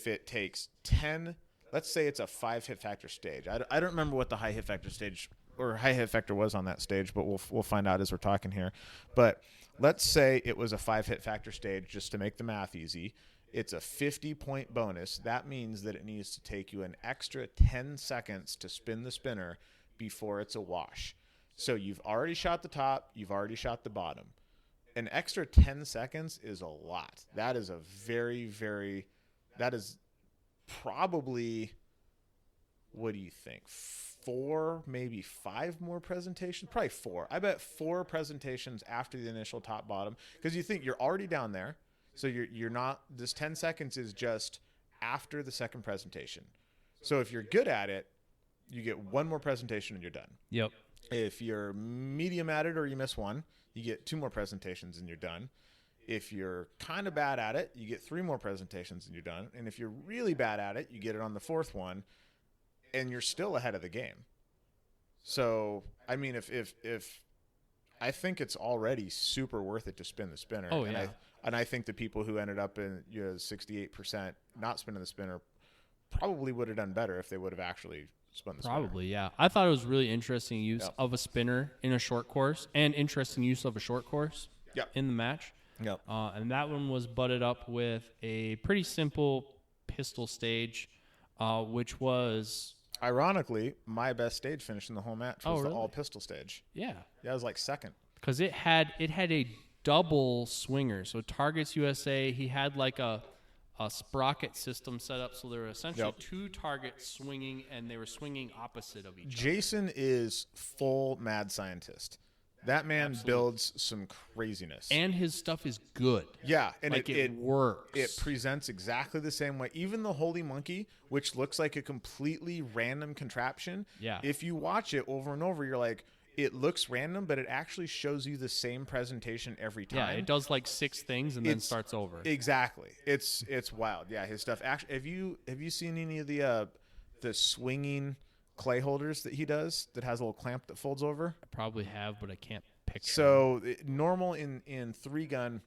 it takes 10, let's say it's a 5 hit factor stage. I don't remember what the high hit factor stage or high hit factor was on that stage, but we'll find out as we're talking here. But let's say it was a 5 hit factor stage, just to make the math easy. It's a 50-point bonus. That means that it needs to take you an extra 10 seconds to spin the spinner before it's a wash. So you've already shot the top. You've already shot the bottom. An extra 10 seconds is a lot. That is that is probably, what do you think, 4, maybe 5 more presentations? Probably 4. I bet 4 presentations after the initial top bottom, because you think you're already down there. So you're not, this 10 seconds is just after the second presentation. So if you're good at it, you get 1 more presentation and you're done. Yep. If you're medium at it or you miss 1, you get 2 more presentations and you're done. If you're kind of bad at it, you get 3 more presentations and you're done. And if you're really bad at it, you get it on the 4th one and you're still ahead of the game. So, I mean, if I think it's already super worth it to spin the spinner. Oh, yeah. And I think the people who ended up in 68% not spinning the spinner probably would have done better if they would have actually spun the Probably, yeah. I thought it was really interesting use of a spinner in a short course and interesting use of a short course in the match. Yep. And that one was butted up with a pretty simple pistol stage, which was... Ironically, my best stage finish in the whole match was the all pistol stage. Yeah. Yeah, I was like second. Because it had a double swinger. So Targets USA, he had like a sprocket system set up, so there were essentially two targets swinging, and they were swinging opposite of each other. Jason is full mad scientist. That man builds some craziness. And his stuff is good. Yeah, and like it works. It presents exactly the same way. Even the Holy Monkey, which looks like a completely random contraption, if you watch it over and over, you're like, it looks random, but it actually shows you the same presentation every time. Yeah, it does like 6 things and then starts over. Exactly. It's wild. Yeah, his stuff. Actually, have you seen any of the swinging clay holders that he does that has a little clamp that folds over? I probably have, but I can't picture. So normal in 3-gun,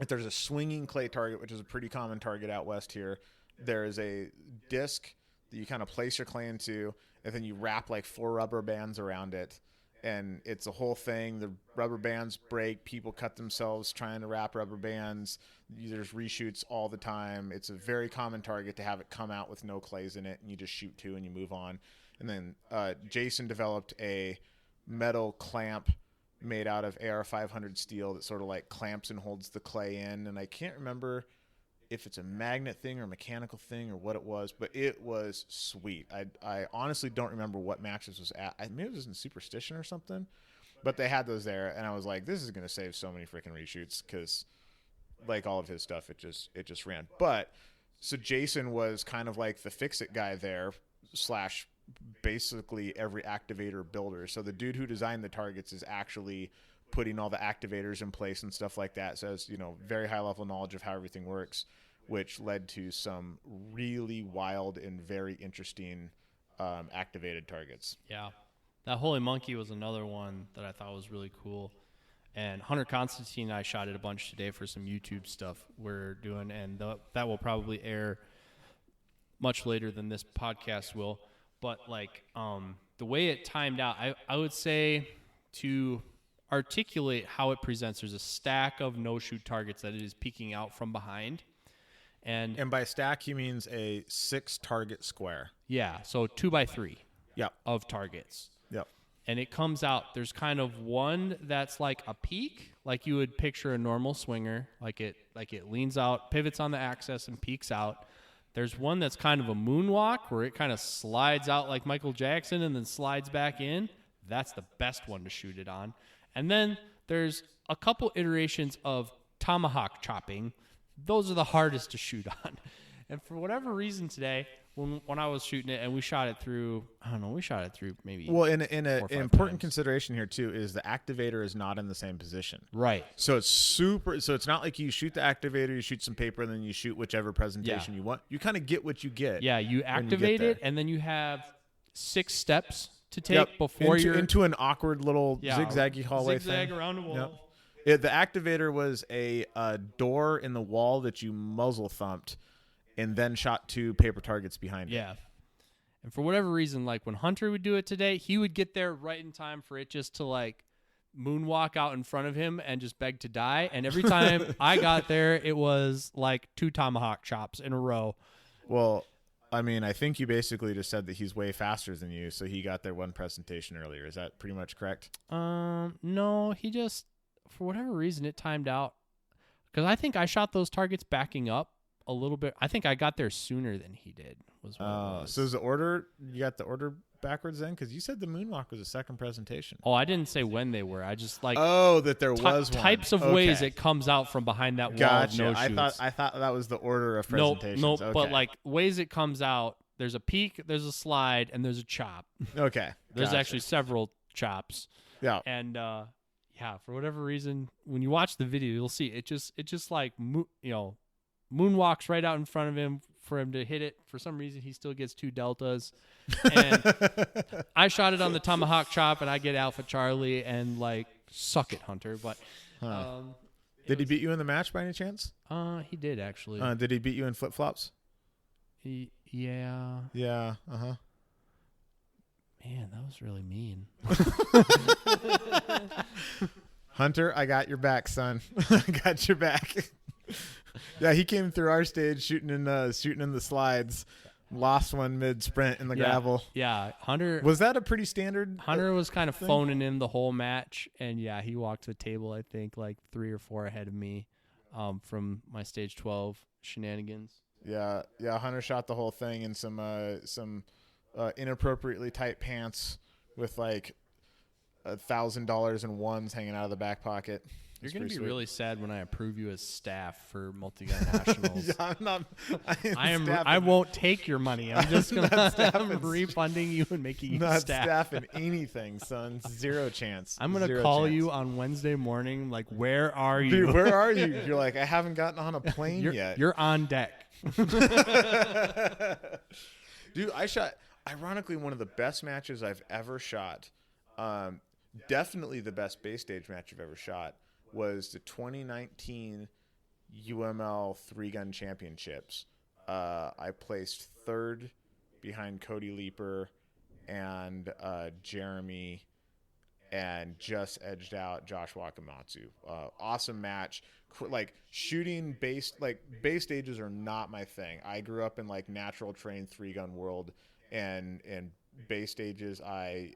if there's a swinging clay target, which is a pretty common target out west here, there is a disc that you kind of place your clay into, and then you wrap like 4 rubber bands around it. And it's a whole thing. The rubber bands break. People cut themselves trying to wrap rubber bands. There's reshoots all the time. It's a very common target to have it come out with no clays in it, and you just shoot 2 and you move on. And then Jason developed a metal clamp made out of AR-500 steel that sort of like clamps and holds the clay in. And I can't remember if it's a magnet thing or a mechanical thing or what it was, but it was sweet. I honestly don't remember what match this was at. Maybe it was in Superstition or something, but they had those there, and I was like, this is going to save so many freaking reshoots because, like all of his stuff, it just ran. But so Jason was kind of like the fix-it guy there / basically every activator builder. So the dude who designed the targets is actually putting all the activators in place and stuff like that. So it's, very high level knowledge of how everything works, which led to some really wild and very interesting activated targets. Yeah. That Holy Monkey was another one that I thought was really cool. And Hunter Constantine and I shot it a bunch today for some YouTube stuff we're doing, and that will probably air much later than this podcast will. But the way it timed out, I would say to articulate how it presents, there's a stack of no-shoot targets that it is peeking out from behind. And by stack, he means a 6-target square. Yeah, so 2x3 Yep. of targets. Yep. And it comes out, there's kind of one that's like a peak, like you would picture a normal swinger, like it leans out, pivots on the axis, and peeks out. There's one that's kind of a moonwalk where it kind of slides out like Michael Jackson and then slides back in. That's the best one to shoot it on. And then there's a couple iterations of tomahawk chopping. Those are the hardest to shoot on. And for whatever reason today, when I was shooting it and we shot it through, maybe. Well, in an important consideration here too is the activator is not in the same position. Right. So it's not like you shoot the activator, you shoot some paper, and then you shoot whichever presentation you want. You kind of get what you get. Yeah, you activate it, and then you have 6 steps to take before you're into an awkward little zigzaggy hallway zigzag thing. around a wall. Yep. The activator was a door in the wall that you muzzle thumped and then shot 2 paper targets behind it. Yeah. And for whatever reason, when Hunter would do it today, he would get there right in time for it just to moonwalk out in front of him and just beg to die. And every time I got there, it was 2 tomahawk chops in a row. Well, I mean, I think you basically just said that he's way faster than you, so he got there 1 presentation earlier. Is that pretty much correct? No, he just, for whatever reason, it timed out. Because I think I shot those targets backing up a little bit. I think I got there sooner than he did. So is you got the order backwards then? Because you said the moonwalk was a 2nd presentation. Oh, I didn't say when they were. I just that there was one. Types of ways it comes out from behind that wall of no shoots. I thought that was the order of presentations. Nope. Okay. But ways it comes out, there's a peak, there's a slide, and there's a chop. Okay. There's actually several chops. Yeah. And for whatever reason, when you watch the video, you'll see it just moonwalks right out in front of him for him to hit it. For some reason, he still gets 2 deltas. And I shot it on the tomahawk chop, and I get Alpha Charlie and suck it, Hunter. But did he beat you in the match by any chance? He did actually. Did he beat you in flip flops? Yeah. Yeah. Man, that was really mean. Hunter, I got your back, son. I got your back. Yeah, he came through our stage shooting in the slides. Lost one mid sprint in the gravel. Yeah, Hunter Was that a pretty standard? Hunter was kind of thing? phoning in the whole match, and yeah, he walked to the table, I think, like 3 or 4 ahead of me from my stage 12 shenanigans. Yeah. Hunter shot the whole thing in some inappropriately tight pants with like $1,000 in ones hanging out of the back pocket. You're going to be really sad when I approve you as staff for Multi-Gun Nationals. Yeah, I'm not. I won't take your money. I'm just going to I'm refunding you and making you not staff. staffing anything, son. Zero chance. I'm going to call you on Wednesday morning. Like, where are you? Dude, where are you? You're like, I haven't gotten on a plane yet. You're on deck. Dude, I shot, ironically, one of the best matches I've ever shot. Definitely the best base stage match I've ever shot was the 2019 UML 3-gun championships. I placed 3rd behind Cody Leeper and Jeremy, and just edged out Josh Wakamatsu. Awesome match. Like shooting base stages are not my thing. I grew up in like natural trained 3-gun world, and base stages,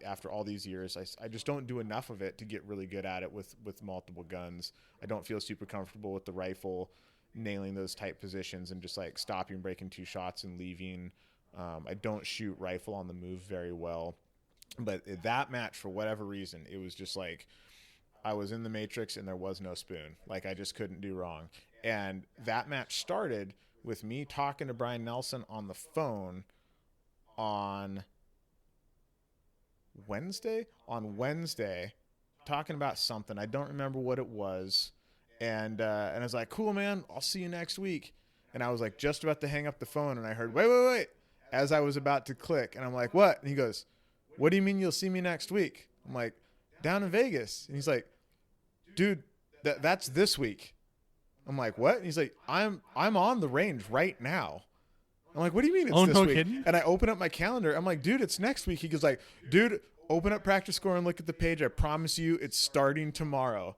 after all these years, I just don't do enough of it to get really good at it with multiple guns. I don't feel super comfortable with the rifle nailing those tight positions and just like stopping, breaking 2 shots and leaving. I don't shoot rifle on the move very well. But that match, for whatever reason, it was just like I was in the Matrix and there was no spoon. Like I just couldn't do wrong. And that match started with me talking to Brian Nelson on the phone on Wednesday, talking about something. I don't remember what it was. And I was like, cool, man, I'll see you next week. And I was like just about to hang up the phone, and I heard, wait, as I was about to click. And I'm like, what? And he goes, what do you mean you'll see me next week? I'm like, down in Vegas. And he's like, dude, that's this week. I'm like, what? And he's like, I'm on the range right now. I'm like, what do you mean it's this week? Kidding? And I open up my calendar. I'm like, dude, it's next week. He goes like, dude, open up Practice Score and look at the page. I promise you it's starting tomorrow.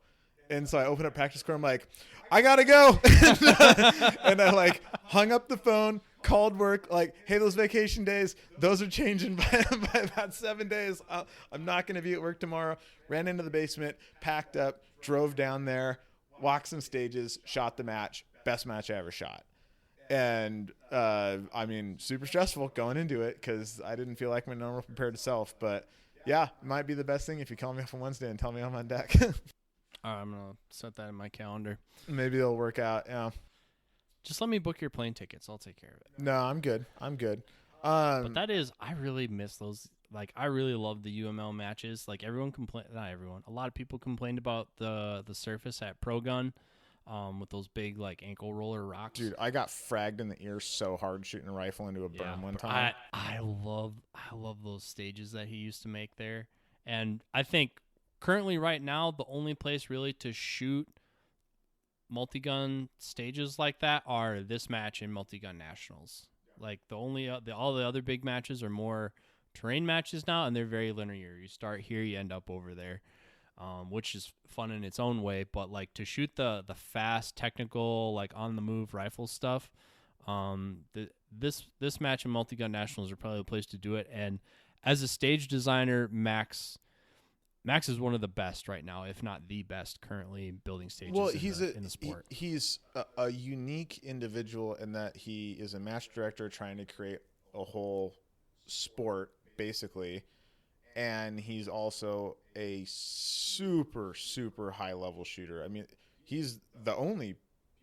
And so I open up Practice Score. I'm like, I got to go. And I like hung up the phone, called work, like, hey, those vacation days, those are changing by about 7 days. I'm not going to be at work tomorrow. Ran into the basement, packed up, drove down there, walked some stages, shot the match. Best match I ever shot. And, I mean, super stressful going into it because I didn't feel like my normal prepared self. But, yeah, it might be the best thing if you call me up on Wednesday and tell me I'm on deck. I'm going to set that in my calendar. Maybe it'll work out, yeah. Just let me book your plane tickets. I'll take care of it. No, I'm good. But that is, I really miss those. Like, I really love the UML matches. Like, not everyone. A lot of people complained about the surface at Pro Gun. With those big like ankle roller rocks. Dude, I got fragged in the ear so hard shooting a rifle into a berm one time. I love those stages that he used to make there. And I think currently right now the only place really to shoot multi-gun stages like that are this match and Multi-Gun Nationals. Like all the other big matches are more terrain matches now, and they're very linear. You start here, you end up over there. Which is fun in its own way, but like to shoot the fast, technical, like on the move rifle stuff, this match in Multi-Gun Nationals are probably the place to do it. And as a stage designer, Max is one of the best right now, if not the best currently building stages. Well, in the sport. He's a unique individual in that he is a match director trying to create a whole sport, basically. And he's also a super, super high-level shooter. I mean, he's the only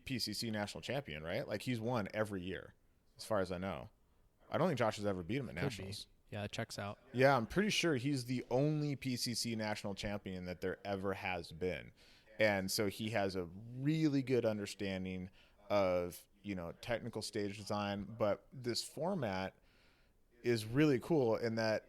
PCC national champion, right? Like, he's won every year, as far as I know. I don't think Josh has ever beat him at nationals. Yeah, it checks out. Yeah, I'm pretty sure he's the only PCC national champion that there ever has been. And so he has a really good understanding of, technical stage design. But this format is really cool in that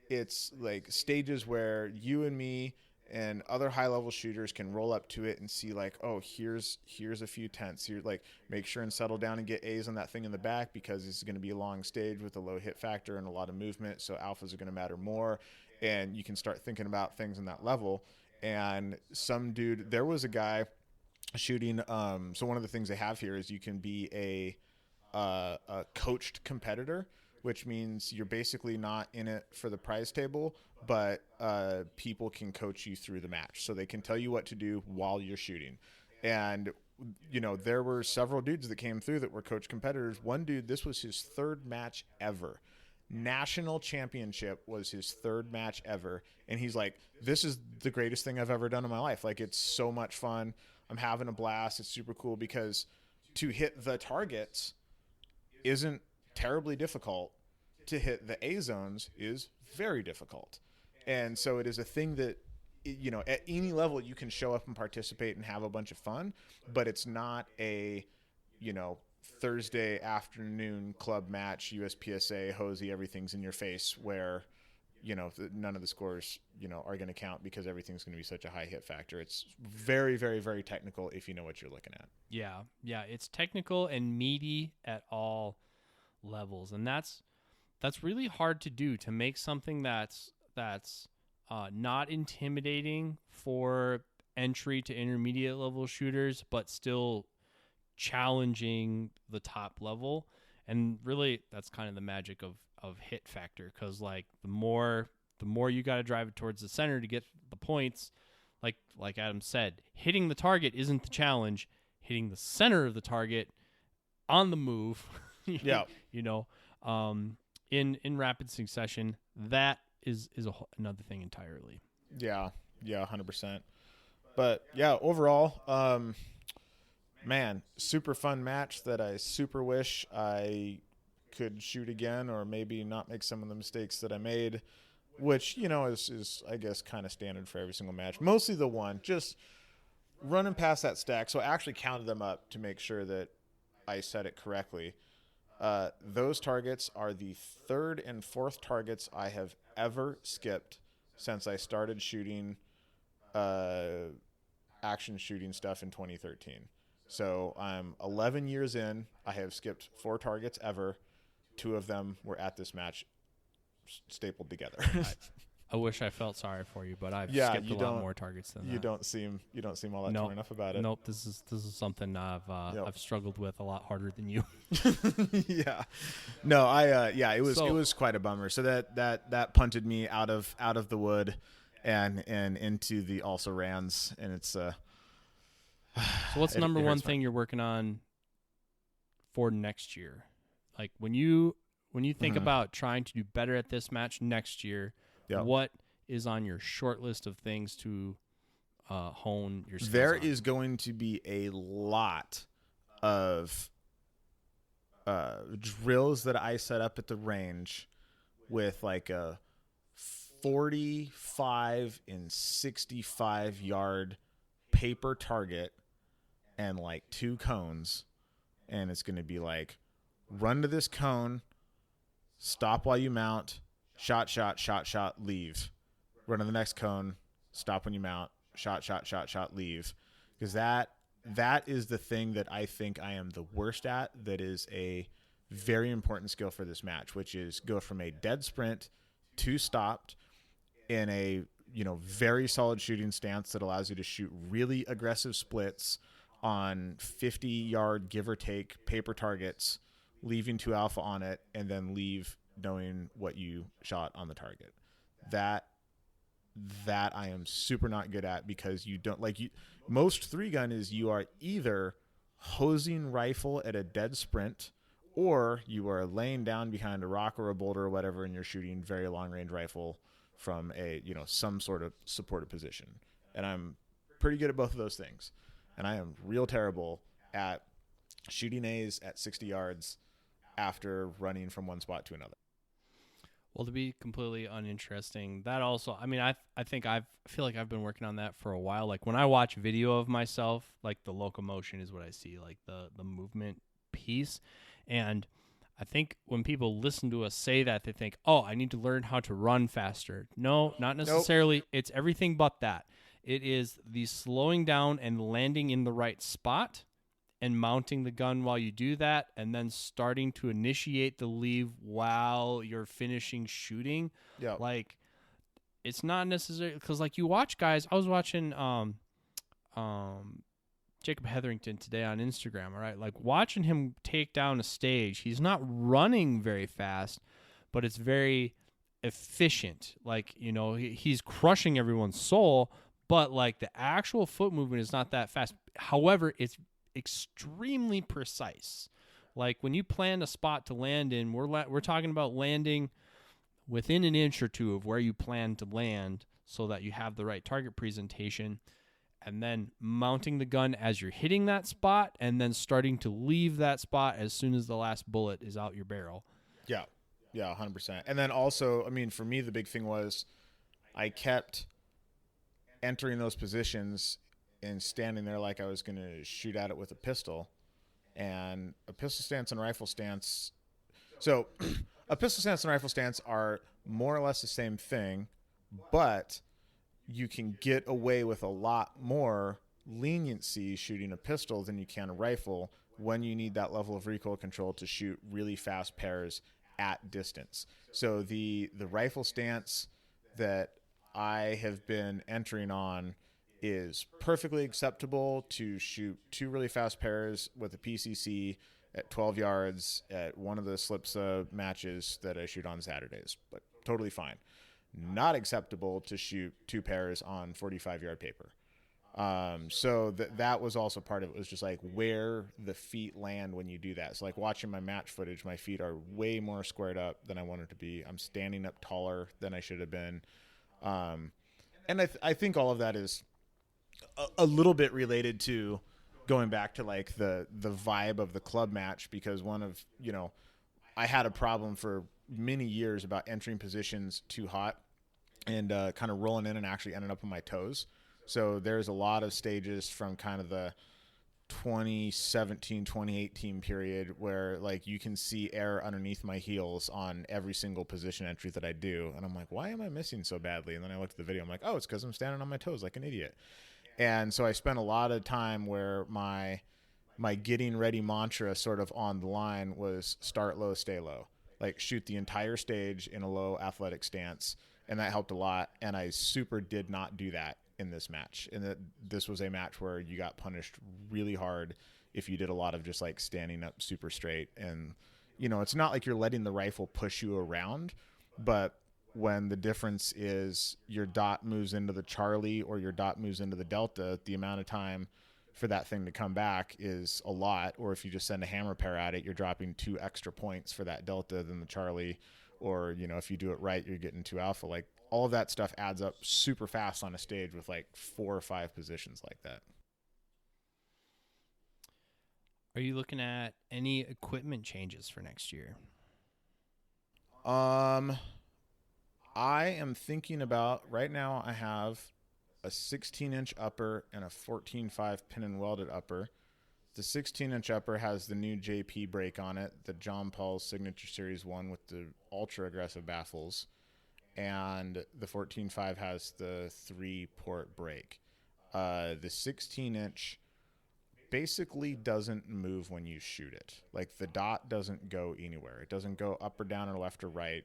it's like stages where you and me and other high level shooters can roll up to it and see like, oh, here's a few tenths here, like make sure and settle down and get A's on that thing in the back, because this is going to be a long stage with a low hit factor and a lot of movement, so alphas are going to matter more, and you can start thinking about things in that level. And there was a guy shooting, so one of the things they have here is you can be a coached competitor, which means you're basically not in it for the prize table, but people can coach you through the match. So they can tell you what to do while you're shooting. And, there were several dudes that came through that were coach competitors. One dude, this was his third match ever. National championship was his third match ever. And he's like, this is the greatest thing I've ever done in my life. Like, it's so much fun. I'm having a blast. It's super cool, because to hit the targets isn't terribly difficult. To hit the A zones is very difficult. And so it is a thing that, at any level you can show up and participate and have a bunch of fun, but it's not a, Thursday afternoon club match, USPSA, hosey, everything's in your face, where, none of the scores, are going to count because everything's going to be such a high hit factor. It's very, very, very technical if you know what you're looking at. Yeah. Yeah. It's technical and meaty at all levels. And that's really hard to do, to make something that's not intimidating for entry to intermediate level shooters, but still challenging the top level. And really, that's kind of the magic of hit factor, because like the more you got to drive it towards the center to get the points, like Adam said, hitting the target isn't the challenge. Hitting the center of the target on the move, Yeah. In rapid succession, that is another thing entirely. Yeah, 100%. But yeah, overall, man, super fun match that I super wish I could shoot again, or maybe not make some of the mistakes that I made, which, is I guess kind of standard for every single match. Mostly the one, just running past that stack. So I actually counted them up to make sure that I said it correctly. Those targets are the third and fourth targets I have ever skipped since I started shooting action shooting stuff in 2013. So I'm 11 years in. I have skipped 4 targets ever. 2 of them were at this match stapled together. I wish I felt sorry for you, but I've skipped a lot more targets than that. You don't seem all that torn up about it. Nope. This is something I've struggled with a lot harder than you. Yeah. No, it was quite a bummer. So that punted me out of the wood and into the also rans, and it's So what's the number one thing you're working on for next year? Like when you think about trying to do better at this match next year, what is on your short list of things to hone your skills There on? is going to be a lot of drills that I set up at the range with like a 45 and 65 yard paper target and like 2 cones, and it's going to be like, run to this cone, stop while you mount, shot, leave. Run to the next cone, stop when you mount, shot, leave. Because that is the thing that I think I am the worst at, that is a very important skill for this match, which is go from a dead sprint to stopped in a very solid shooting stance that allows you to shoot really aggressive splits on 50-yard give or take paper targets, leaving 2 alpha on it, and then leave knowing what you shot on the target. That I am super not good at, because you don't most 3-gun is you are either hosing rifle at a dead sprint, or you are laying down behind a rock or a boulder or whatever, and you're shooting very long range rifle from a some sort of supported position. And I'm pretty good at both of those things, and I am real terrible at shooting A's at 60 yards after running from one spot to another. Well, to be completely uninteresting, that also, I feel like I've been working on that for a while. Like when I watch video of myself, like the locomotion is what I see, like the movement piece. And I think when people listen to us say that, they think, oh, I need to learn how to run faster. No, not Nope. necessarily. It's everything but that. It is the slowing down and landing in the right spot and mounting the gun while you do that, and then starting to initiate the leave while you're finishing shooting. Yep. Like, it's not necessary because, like, you watch guys. I was watching Jacob Hetherington today on Instagram. All right, like watching him take down a stage. He's not running very fast, but it's very efficient. Like, you know, he's crushing everyone's soul, but like the actual foot movement is not that fast. However, it's extremely precise. Like when you plan a spot to land in, we're talking about landing within an inch or two of where you plan to land so that you have the right target presentation, and then mounting the gun as you're hitting that spot, and then starting to leave that spot as soon as the last bullet is out your barrel. Yeah. Yeah, 100%. And then also, I mean, for me, the big thing was I kept entering those positions and standing there like I was going to shoot at it with a pistol. And a pistol stance and a rifle stance. So a pistol stance and rifle stance are more or less the same thing, but you can get away with a lot more leniency shooting a pistol than you can a rifle when you need that level of recoil control to shoot really fast pairs at distance. So the rifle stance that I have been entering on is perfectly acceptable to shoot two really fast pairs with a PCC at 12 yards at one of the SLIPSA matches that I shoot on Saturdays, but totally fine. Not acceptable to shoot two pairs on 45-yard paper. So that was also part of it, was just like where the feet land when you do that. So like watching my match footage, my feet are way more squared up than I wanted to be. I'm standing up taller than I should have been. And I think all of that is a little bit related to going back to like the vibe of the club match, because one of, you know, I had a problem for many years about entering positions too hot and kind of rolling in and actually ending up on my toes. So there's a lot of stages from kind of the 2017, 2018 period where like you can see air underneath my heels on every single position entry that I do. And I'm like, why am I missing so badly? And then I looked at the video. I'm like, oh, it's because I'm standing on my toes like an idiot. And so I spent a lot of time where my getting ready mantra sort of on the line was start low, stay low. Like shoot the entire stage in a low athletic stance. And that helped a lot. And I super did not do that in this match. And that this was a match where you got punished really hard if you did a lot of just like standing up super straight. And, you know, it's not like you're letting the rifle push you around, but when the difference is your dot moves into the Charlie or your dot moves into the Delta, the amount of time for that thing to come back is a lot. Or if you just send a hammer pair at it, you're dropping 2 extra points for that Delta than the Charlie. Or, you know, if you do it right, you're getting 2 alpha. Like all of that stuff adds up super fast on a stage with like 4 or 5 positions like that. Are you looking at any equipment changes for next year? I am thinking about, right now I have a 16-inch upper and a 14.5 pin and welded upper. The 16-inch upper has the new JP brake on it, the John Paul's Signature Series 1 with the ultra-aggressive baffles. And the 14.5 has the 3-port brake. The 16-inch basically doesn't move when you shoot it. Like the dot doesn't go anywhere. It doesn't go up or down or left or right.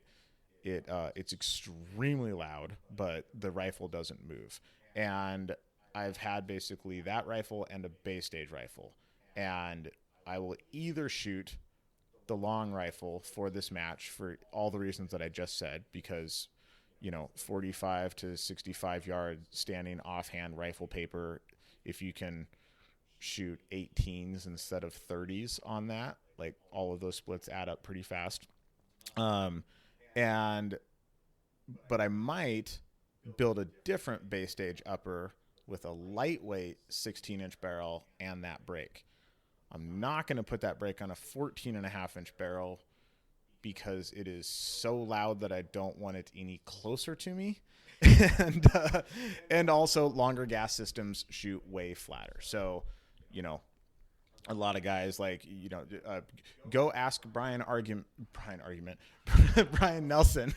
It's extremely loud, but the rifle doesn't move. And I've had basically that rifle and a base stage rifle. And I will either shoot the long rifle for this match for all the reasons that I just said, because, you know, 45 to 65 yard standing offhand rifle paper, if you can shoot 18s instead of 30s on that, like all of those splits add up pretty fast. But I might build a different base stage upper with a lightweight 16-inch barrel and that brake. I'm not going to put that brake on a 14.5-inch barrel because it is so loud that I don't want it any closer to me. And also longer gas systems shoot way flatter. So, you know, a lot of guys like, go ask Brian Nelson.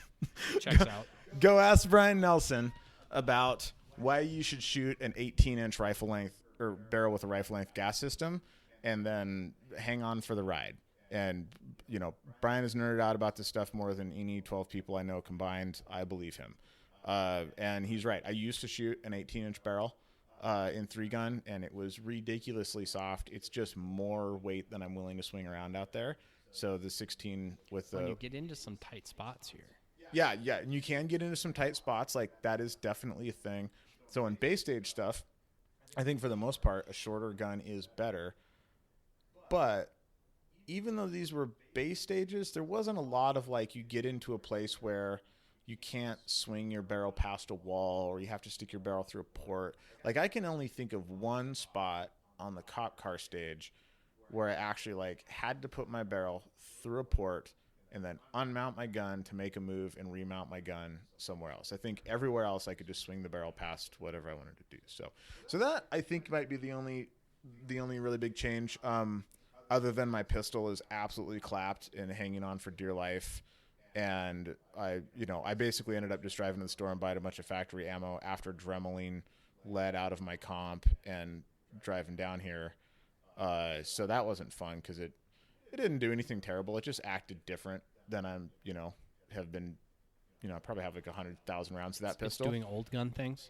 Checks out. Go ask Brian Nelson about why you should shoot an 18-inch rifle length or barrel with a rifle length gas system, and then hang on for the ride. And Brian has nerded out about this stuff more than any 12 people I know combined. I believe him, and he's right. I used to shoot an 18-inch barrel in 3-gun, and it was ridiculously soft. It's just more weight than I'm willing to swing around out there. So the 16 with the... When you get into some tight spots here. Yeah, and you can get into some tight spots. Like, that is definitely a thing. So in base stage stuff, I think for the most part, a shorter gun is better. But even though these were base stages, there wasn't a lot of, like, you get into a place where you can't swing your barrel past a wall, or you have to stick your barrel through a port. Like, I can only think of one spot on the cop car stage where I actually, like, had to put my barrel through a port and then unmount my gun to make a move and remount my gun somewhere else. I think everywhere else I could just swing the barrel past whatever I wanted to do. So that, I think, might be the only really big change. Other than my pistol is absolutely clapped and hanging on for dear life. And I basically ended up just driving to the store and buying a bunch of factory ammo after Dremeling led out of my comp and driving down here. So that wasn't fun because it didn't do anything terrible. It just acted different than I'm, have been, I probably have like 100,000 rounds of that pistol. It's doing old gun things?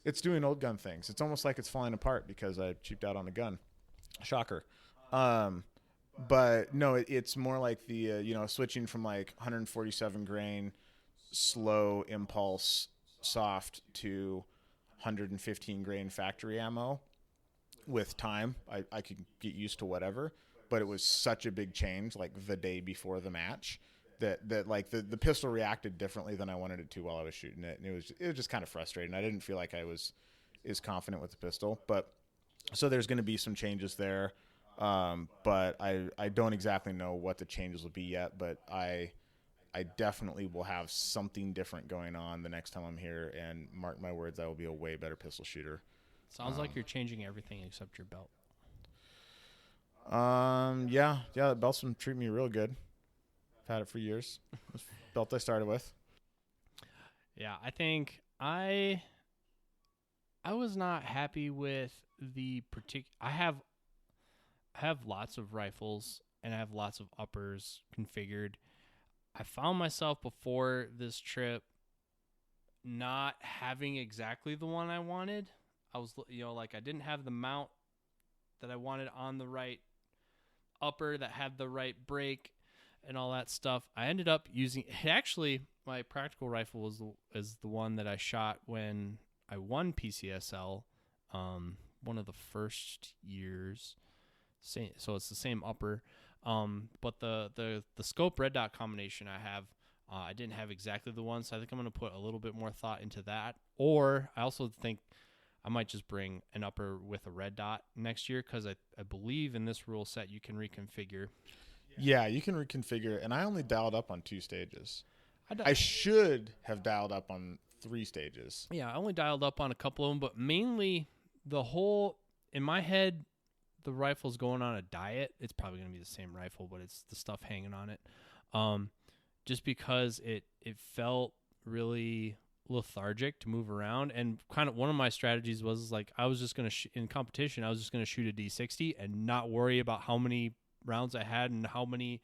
It's doing old gun things. It's almost like it's falling apart because I cheaped out on a gun. Shocker. But no, it's more like the, switching from like 147 grain, slow impulse, soft to 115 grain factory ammo. With time, I could get used to whatever, but it was such a big change, like the day before the match, that like the pistol reacted differently than I wanted it to while I was shooting it. And it was just kind of frustrating. I didn't feel like I was as confident with the pistol, but so there's going to be some changes there. But I don't exactly know what the changes will be yet, but I definitely will have something different going on the next time I'm here, and mark my words, I will be a way better pistol shooter. Sounds like you're changing everything except your belt. Yeah, the belt's been treating me real good. I've had it for years. This belt I started with. Yeah, I think I was not happy with the particular. I have lots of rifles and I have lots of uppers configured. I found myself before this trip not having exactly the one I wanted. I was, like I didn't have the mount that I wanted on the right upper that had the right break and all that stuff. I ended up using, actually, my practical rifle is the one that I shot when I won PCSL, one of the first years. So it's the same upper, but the scope red dot combination I have, I didn't have exactly the one, so I think I'm going to put a little bit more thought into that. Or I also think I might just bring an upper with a red dot next year, because I believe in this rule set you can reconfigure. Yeah, you can reconfigure, and I only dialed up on 2 stages. I should have dialed up on 3 stages. Yeah, I only dialed up on a couple of them, but mainly in my head, the rifle's going on a diet. It's probably going to be the same rifle, but it's the stuff hanging on it. Just because it felt really lethargic to move around, and kind of one of my strategies was like I was just going to in competition I was just going to shoot a D60 and not worry about how many rounds I had and how many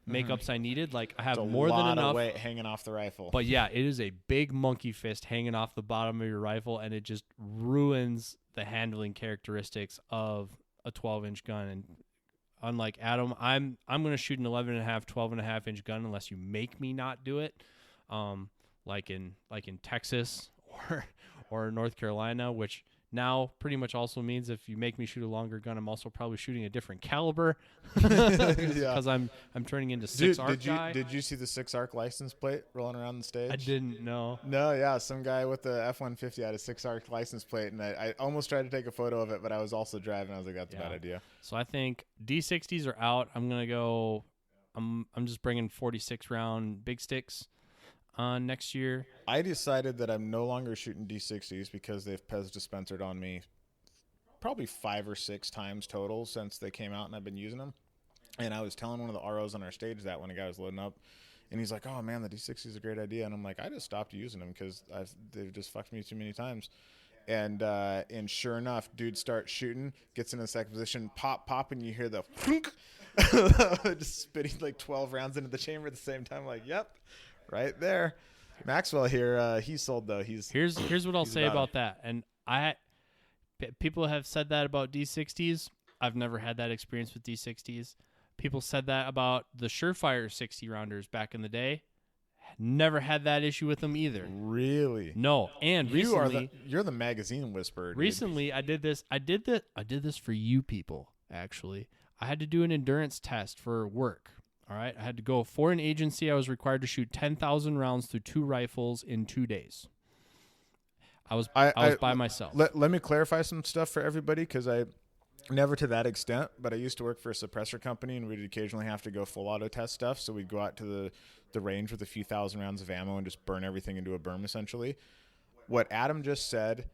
makeups I needed. Like I have more than enough of weight hanging off the rifle. But yeah, it is a big monkey fist hanging off the bottom of your rifle, and it just ruins the handling characteristics of a 12-inch gun. And unlike Adam, I'm going to shoot an 11.5, 12.5-inch gun unless you make me not do it. Like in Texas or North Carolina, which now pretty much also means if you make me shoot a longer gun, I'm also probably shooting a different caliber because I'm turning into 6-arc guy. Did you see the 6-arc license plate rolling around the stage? I didn't know. No, yeah, some guy with the F-150 had a 6-arc license plate, and I almost tried to take a photo of it, but I was also driving. I was like, that's a bad idea. So I think D60s are out. I'm gonna go. I'm just bringing 46 round big sticks next year. I decided that I'm no longer shooting D60s because they've Pez dispensered on me probably 5 or 6 times total since they came out, and I've been using them. And I was telling one of the ROs on our stage that when a guy was loading up, and he's like, "Oh man, the D60 is a great idea," and I'm like, "I just stopped using them because they've just fucked me too many times." And sure enough, dude starts shooting, gets in a second position, pop, and you hear the just spitting like 12 rounds into the chamber at the same time. Like, yep, right there. Maxwell here, he's sold though. Here's what I'll say about that. And people have said that about D60s. I've never had that experience with D60s. People said that about the Surefire 60 rounders back in the day. Never had that issue with them either. Really? No. And recently, you're the magazine whisperer. Dude. Recently, I did this for you people. Actually, I had to do an endurance test for work. All right, I had to go for an agency. I was required to shoot 10,000 rounds through 2 rifles in 2 days. I was by myself. Let me clarify some stuff for everybody because I never to that extent, but I used to work for a suppressor company, and we'd occasionally have to go full auto test stuff. So we'd go out to the range with a few thousand rounds of ammo and just burn everything into a berm, essentially. What Adam just said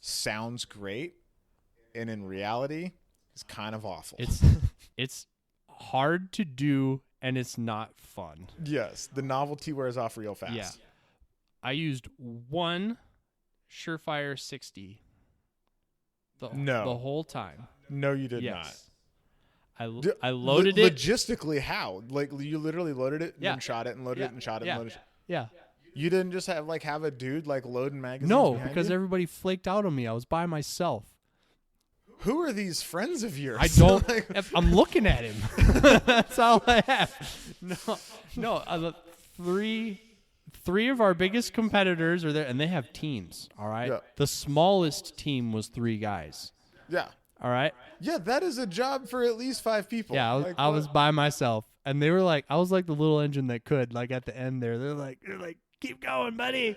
sounds great, and in reality, is kind of awful. It's hard to do, and it's not fun. Yes, the novelty wears off real fast. Yeah, I used one Surefire 60 the whole time. No, you did yes. not. I loaded it. Logistically, how? Like, you literally loaded it and then shot it and loaded it and shot it and loaded it. Yeah. You didn't just have a dude like loading magazines? No, because everybody flaked out on me. I was by myself. Who are these friends of yours? I don't. I'm looking at him. That's all I have. No. Three of our biggest competitors are there, and they have teams. All right. Yeah. The smallest team was 3 guys. Yeah. All right. Yeah, that is a job for at least 5 people. Yeah, I was by myself, and they were like, I was like the little engine that could. Like at the end there, they're like, keep going, buddy.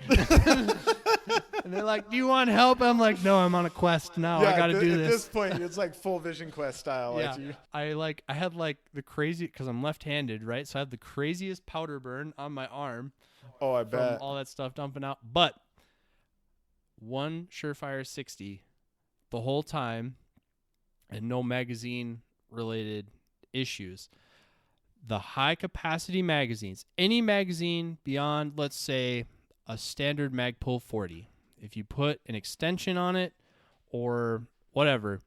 And they're like, do you want help? I'm like, no, I'm on a quest now. I got to do this. At this point, it's like full Vision Quest style. Yeah. I had like the crazy, because I'm left-handed, right? So I had the craziest powder burn on my arm. Oh, I bet. From all that stuff dumping out. But one Surefire 60 the whole time, and no magazine-related issues. The high-capacity magazines, any magazine beyond, let's say, a standard Magpul 40, if you put an extension on it or whatever,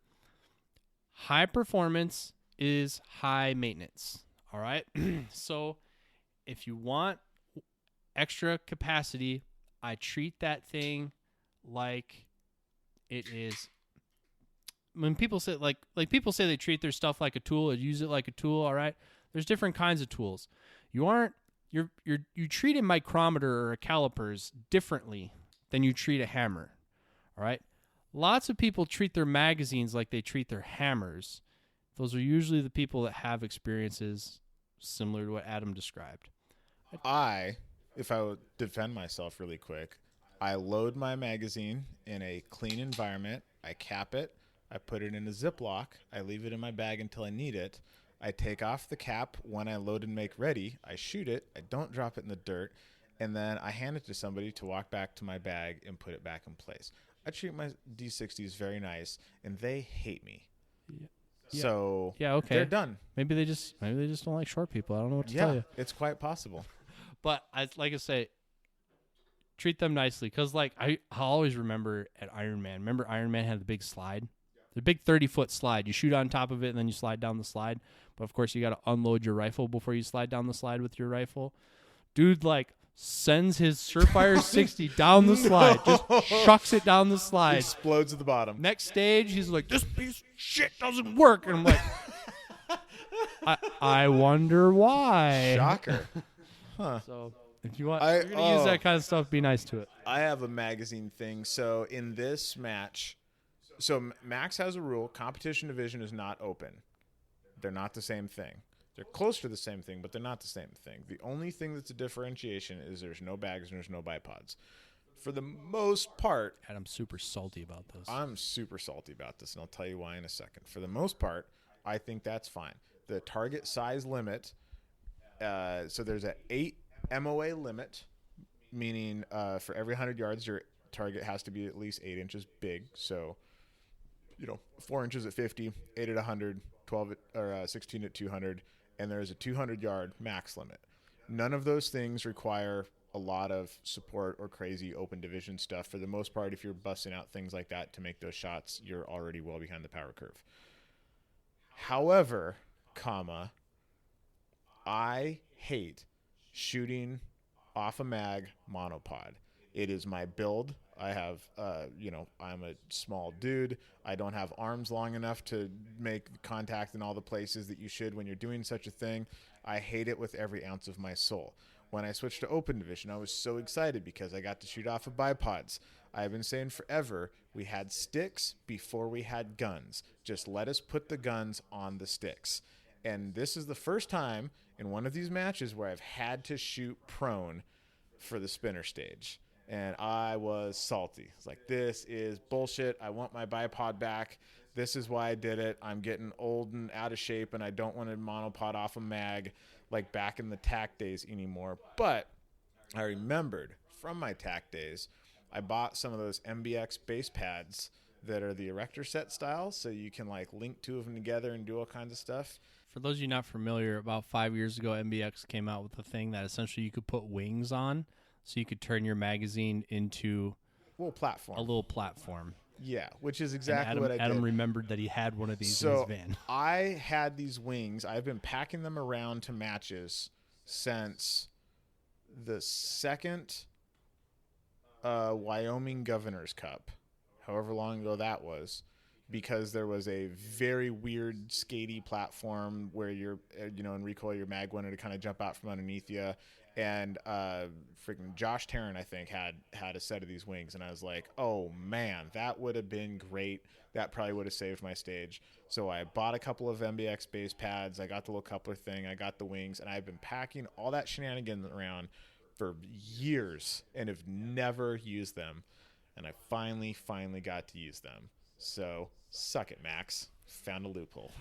high performance is high maintenance, all right? So if you want extra capacity, I treat that thing like it is. When people say like people say they treat their stuff like a tool or use it like a tool, all right? There's different kinds of tools. You treat a micrometer or a calipers differently than you treat a hammer, all right? Lots of people treat their magazines like they treat their hammers. Those are usually the people that have experiences similar to what Adam described. If I would defend myself really quick, I load my magazine in a clean environment. I cap it. I put it in a Ziploc. I leave it in my bag until I need it. I take off the cap when I load and make ready. I shoot it. I don't drop it in the dirt. And then I hand it to somebody to walk back to my bag and put it back in place. I treat my D60s very nice, and they hate me. Yeah. So okay. They're done. Maybe they just don't like short people. I don't know what to tell you. It's quite possible. But like I say, treat them nicely, because like I always remember at Iron Man. Remember Iron Man had the big slide, the big 30-foot slide. You shoot on top of it and then you slide down the slide. But of course you got to unload your rifle before you slide down the slide with your rifle. Dude, like sends his Surefire 60 down the slide, just chucks it down the slide, explodes at the bottom. Next stage, he's like, "This piece of shit doesn't work," and I'm like, I wonder why. Shocker. Huh. So if you're going to use that kind of stuff, be nice to it. I have a magazine thing. So in this match, Max has a rule: competition division is not open. They're not the same thing. They're close to the same thing, but they're not the same thing. The only thing that's a differentiation is there's no bags and there's no bipods. For the most part... I'm super salty about this. I'm super salty about this, and I'll tell you why in a second. For the most part, I think that's fine. The target size limit, so there's an 8 MOA limit, meaning for every 100 yards, your target has to be at least 8 inches big. So 4 inches at 50, 8 at 100, 12 at, or 16 at 200, and there's a 200-yard max limit. None of those things require a lot of support or crazy open division stuff. For the most part, if you're busting out things like that to make those shots, you're already well behind the power curve. However, I hate shooting off a mag monopod. It is my build. I have, I'm a small dude. I don't have arms long enough to make contact in all the places that you should when you're doing such a thing. I hate it with every ounce of my soul. When I switched to open division, I was so excited because I got to shoot off of bipods. I've been saying forever, we had sticks before we had guns. Just let us put the guns on the sticks. And this is the first time in one of these matches where I've had to shoot prone for the spinner stage. And I was salty. It's like, this is bullshit. I want my bipod back. This is why I did it. I'm getting old and out of shape, and I don't want to monopod off a mag like back in the TAC days anymore. But I remembered from my TAC days, I bought some of those MBX base pads that are the erector set style, so you can like link two of them together and do all kinds of stuff. For those of you not familiar, about 5 years ago, MBX came out with a thing that essentially you could put wings on, so you could turn your magazine into a little platform. Yeah, which is exactly what I did. Adam remembered that he had one of these in his van. I had these wings. I've been packing them around to matches since the second Wyoming Governor's Cup, however long ago that was, because there was a very weird skatey platform where you're, in recoil, your mag wanted to kind of jump out from underneath you. And freaking Josh Tarrant, I think, had a set of these wings. And I was like, oh, man, that would have been great. That probably would have saved my stage. So I bought a couple of MBX base pads. I got the little coupler thing. I got the wings. And I've been packing all that shenanigans around for years and have never used them. And I finally got to use them. So suck it, Max. Found a loophole.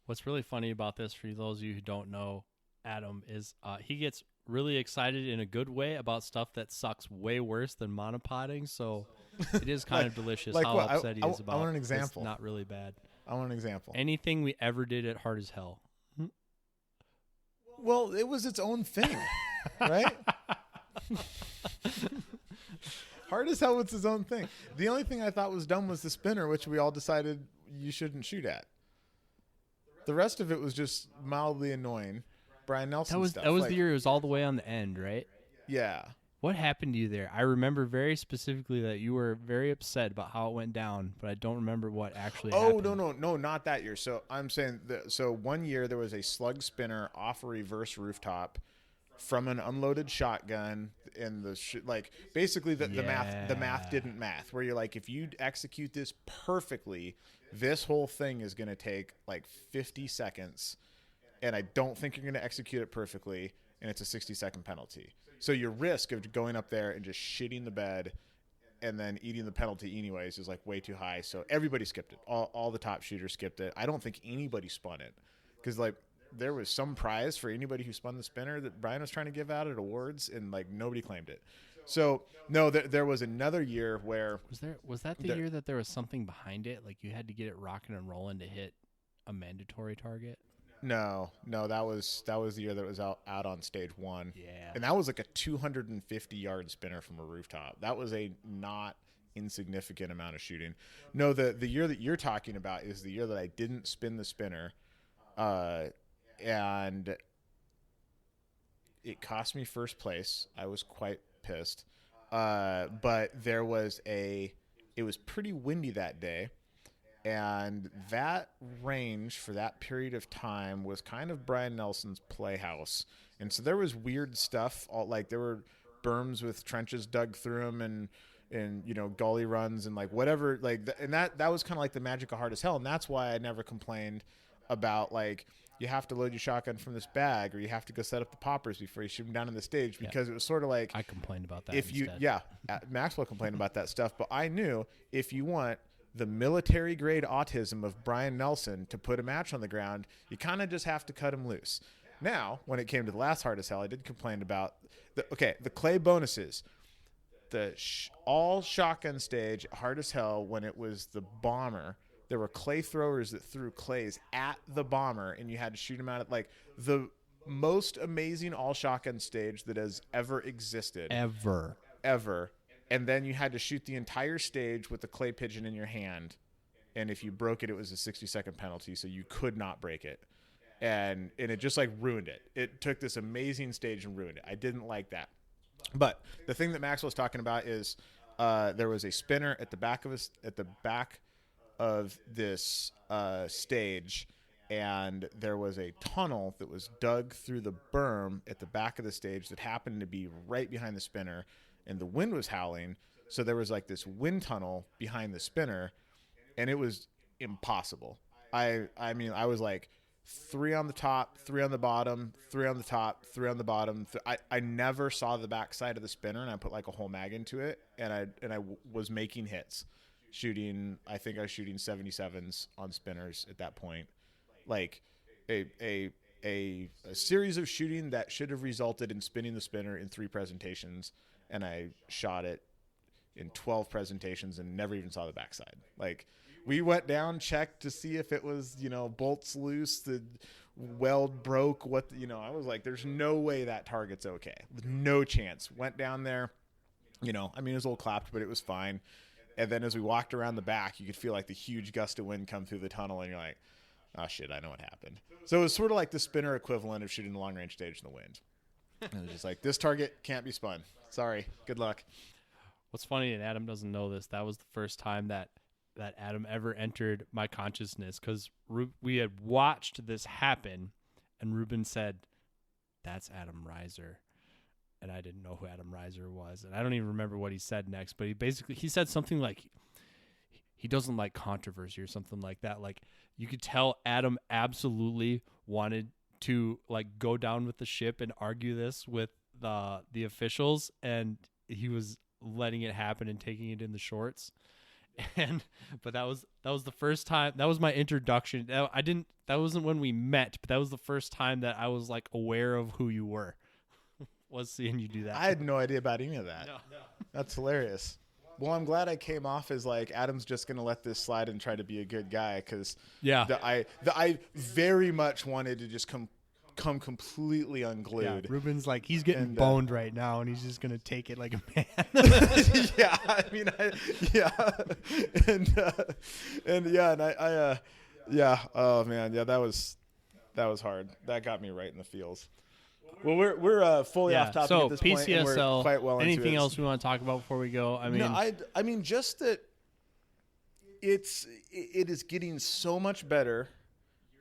What's really funny about this, for those of you who don't know, Adam, is he gets really excited in a good way about stuff that sucks way worse than monopoding. So it is kind of delicious how upset he is about. I want an example. It's not really bad. I want an example. Anything we ever did at Hard as Hell. Well, it was its own thing, right? Hard as Hell was its own thing. The only thing I thought was dumb was the spinner, which we all decided you shouldn't shoot at. The rest of it was just mildly annoying. Brian Nelson stuff. That was the year it was all the way on the end, right? Yeah. What happened to you there? I remember very specifically that you were very upset about how it went down, but I don't remember what actually happened. No, not that year. So I'm saying, so one year there was a slug spinner off a reverse rooftop from an unloaded shotgun, and basically the math didn't math. Where you're like, if you execute this perfectly, this whole thing is going to take like 50 seconds. And I don't think you're going to execute it perfectly, and it's a 60-second penalty. So your risk of going up there and just shitting the bed and then eating the penalty anyways is like way too high. So everybody skipped it. All the top shooters skipped it. I don't think anybody spun it, because like there was some prize for anybody who spun the spinner that Brian was trying to give out at awards, and like nobody claimed it. So no, there was another year where was that the year that there was something behind it, like you had to get it rocking and rolling to hit a mandatory target? No, that was the year that it was out on stage one. Yeah. And that was like a 250-yard spinner from a rooftop. That was a not insignificant amount of shooting. No, the year that you're talking about is the year that I didn't spin the spinner, and it cost me first place. I was quite pissed. But it was pretty windy that day. And that range for that period of time was kind of Brian Nelson's playhouse. And so there was weird stuff, like there were berms with trenches dug through them and gully runs and like whatever, and that was kind of like the magic of Hard as Hell. And that's why I never complained about like, you have to load your shotgun from this bag, or you have to go set up the poppers before you shoot them down on the stage, because it was sort of like, I complained about that. Maxwell complained about that stuff, but I knew if you want the military grade autism of Brian Nelson to put a match on the ground, you kind of just have to cut him loose. Now, when it came to the last Hard as Hell, I did complain about the clay bonuses. all shotgun stage, hard as hell. When it was the bomber, there were clay throwers that threw clays at the bomber, and you had to shoot them out at like the most amazing all shotgun stage that has ever existed. Ever. And then you had to shoot the entire stage with the clay pigeon in your hand. And if you broke it, it was a 60-second penalty, so you could not break it. And it just like ruined it. It took this amazing stage and ruined it. I didn't like that. But the thing that Maxwell's talking about is there was a spinner at the back of this stage, and there was a tunnel that was dug through the berm at the back of the stage that happened to be right behind the spinner, and the wind was howling, so there was like this wind tunnel behind the spinner, and it was impossible. I mean, I was like 3 on the top, 3 on the bottom, 3 on the top, 3 on the bottom. I never saw the backside of the spinner, and I put like a whole mag into it, and I was making hits, shooting. I think I was shooting 77s on spinners at that point, like a series of shooting that should have resulted in spinning the spinner in 3 presentations, and I shot it in 12 presentations and never even saw the backside. Like, we went down, checked to see if it was, bolts loose, the weld broke, I was like, there's no way that target's okay. No chance. Went down there, it was a little clapped, but it was fine. And then as we walked around the back, you could feel like the huge gust of wind come through the tunnel, and you're like, oh shit, I know what happened. So it was sort of like the spinner equivalent of shooting the long range stage in the wind. And it was just like, this target can't be spun. Sorry. Good luck. What's funny, and Adam doesn't know this, that was the first time that Adam ever entered my consciousness, because we had watched this happen, and Ruben said, "That's Adam Reiser," and I didn't know who Adam Reiser was, and I don't even remember what he said next, but he said something like he doesn't like controversy or something like that. Like, you could tell Adam absolutely wanted to like go down with the ship and argue this with the officials, and he was letting it happen and taking it in the shorts. But that was the first time. That was my introduction. That wasn't when we met, but that was the first time that I was like aware of who you were. Was seeing you do that. I had no idea about any of that. No. That's hilarious. Well, I'm glad I came off as like, Adam's just gonna let this slide and try to be a good guy, because I very much wanted to just come completely unglued. Yeah, Ruben's like, he's getting boned right now, and he's just gonna take it like a man. Yeah, I mean, oh man, yeah, that was hard. That got me right in the feels. Well, we're fully off topic at this point. So PCSL. And we're quite well anything into it. else we want to talk about before we go? I mean, no, I mean, just that it is getting so much better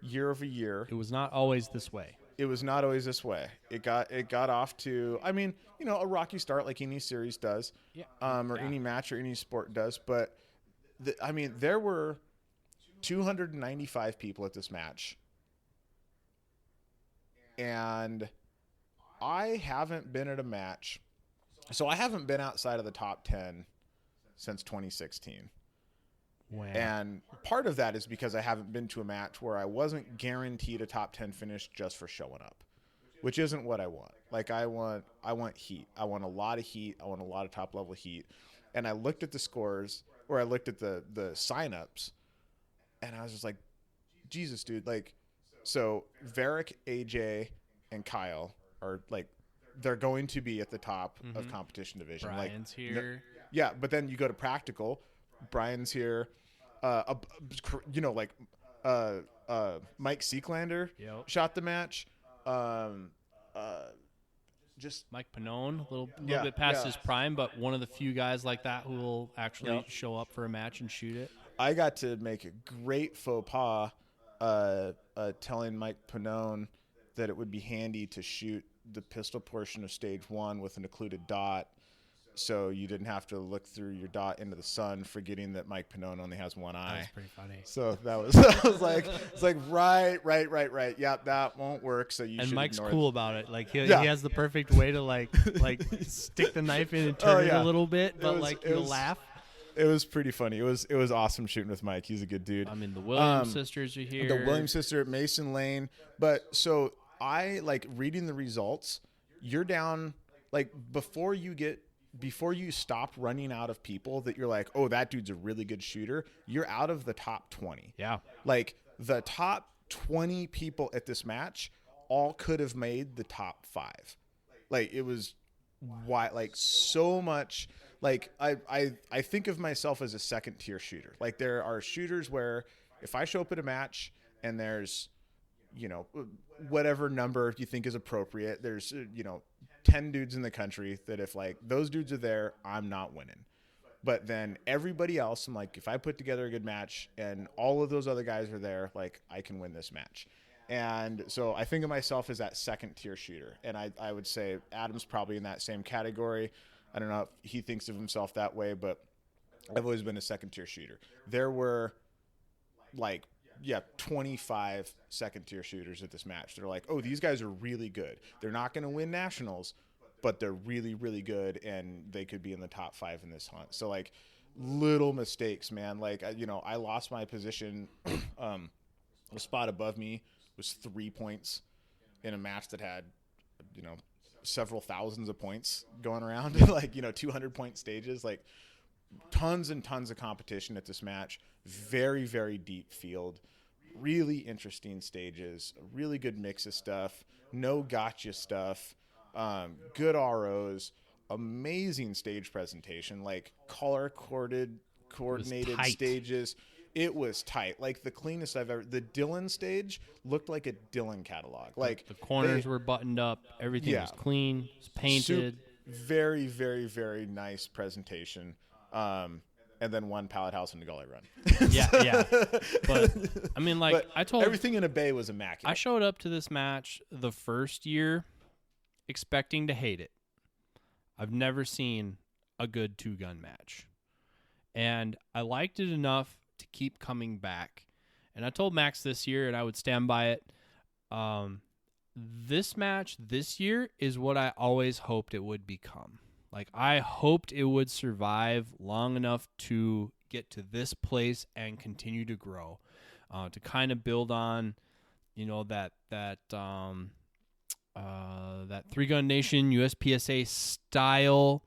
year over year. It was not always this way. It was not always this way. It got off to, I mean, a rocky start like any series does, any match or any sport does. But there were 295 people at this match, and I haven't been at a match, so I haven't been outside of the top 10 since 2016. Wow. And part of that is because I haven't been to a match where I wasn't guaranteed a top 10 finish just for showing up, which isn't what I want. Like, I want heat. I want a lot of heat. I want a lot of top level heat. And I looked at the scores, or I looked at the signups, and I was just like, Jesus, dude. Like, so Varric, AJ, and Kyle are like, they're going to be at the top of competition division. Brian's like, here. Yeah, but then you go to practical. Brian's here. Mike Seeklander shot the match. Just Mike Pannone, a little bit past his prime, but one of the few guys like that who will actually show up for a match and shoot it. I got to make a great faux pas telling Mike Pannone that it would be handy to shoot the pistol portion of stage 1 with an occluded dot, so you didn't have to look through your dot into the sun, forgetting that Mike Pannone only has one eye. That's pretty funny. So that was, I was like, it's like, right. Yeah, that won't work. So you should. And Mike's ignore cool about it. Like, he has the perfect way to like stick the knife in and turn it a little bit, but you'll laugh. It was pretty funny. It was awesome shooting with Mike. He's a good dude. I mean, the Williams sisters are here. The Williams sister, Mason Lane. But so I like reading the results. You're down, like, before you get before you stop running out of people that you're like, oh, that dude's a really good shooter, you're out of the top 20. Yeah. Like the top 20 people at this match all could have made the top 5. Like it was like so much. Like I think of myself as a second tier shooter. Like there are shooters where if I show up at a match and there's, you know, whatever number you think is appropriate, there's, you know, 10 dudes in the country that if like those dudes are there, I'm not winning. But then everybody else, I'm like, if I put together a good match and all of those other guys are there, like I can win this match. And so I think of myself as that second tier shooter. And I would say Adam's probably in that same category. I don't know if he thinks of himself that way, but I've always been a second tier shooter. There were like, 25 second tier shooters at this match. They're like, oh, these guys are really good. They're not going to win nationals, but they're really, really good. And they could be in the top 5 in this hunt. So like little mistakes, man. Like, you know, I lost my position. The spot above me was 3 points in a match that had, you know, several thousands of points going around, like, you know, 200-point stages, like tons and tons of competition at this match. Very, very deep field, really interesting stages, a really good mix of stuff, no gotcha stuff, good ROs, amazing stage presentation, like coordinated stages. It was tight, like the cleanest I've ever. The Dylan stage looked like a Dylan catalog. Like the corners were buttoned up, everything was clean, it was painted. Very, very, very nice presentation. And then one pallet house and a gully run. Yeah. But I mean, like but I told everything in a bay was immaculate. I showed up to this match the first year expecting to hate it. I've never seen a good 2-gun match. And I liked it enough to keep coming back. And I told Max this year, and I would stand by it. This match this year is what I always hoped it would become. Like, I hoped it would survive long enough to get to this place and continue to grow, to kind of build on, you know, that 3-gun nation USPSA style,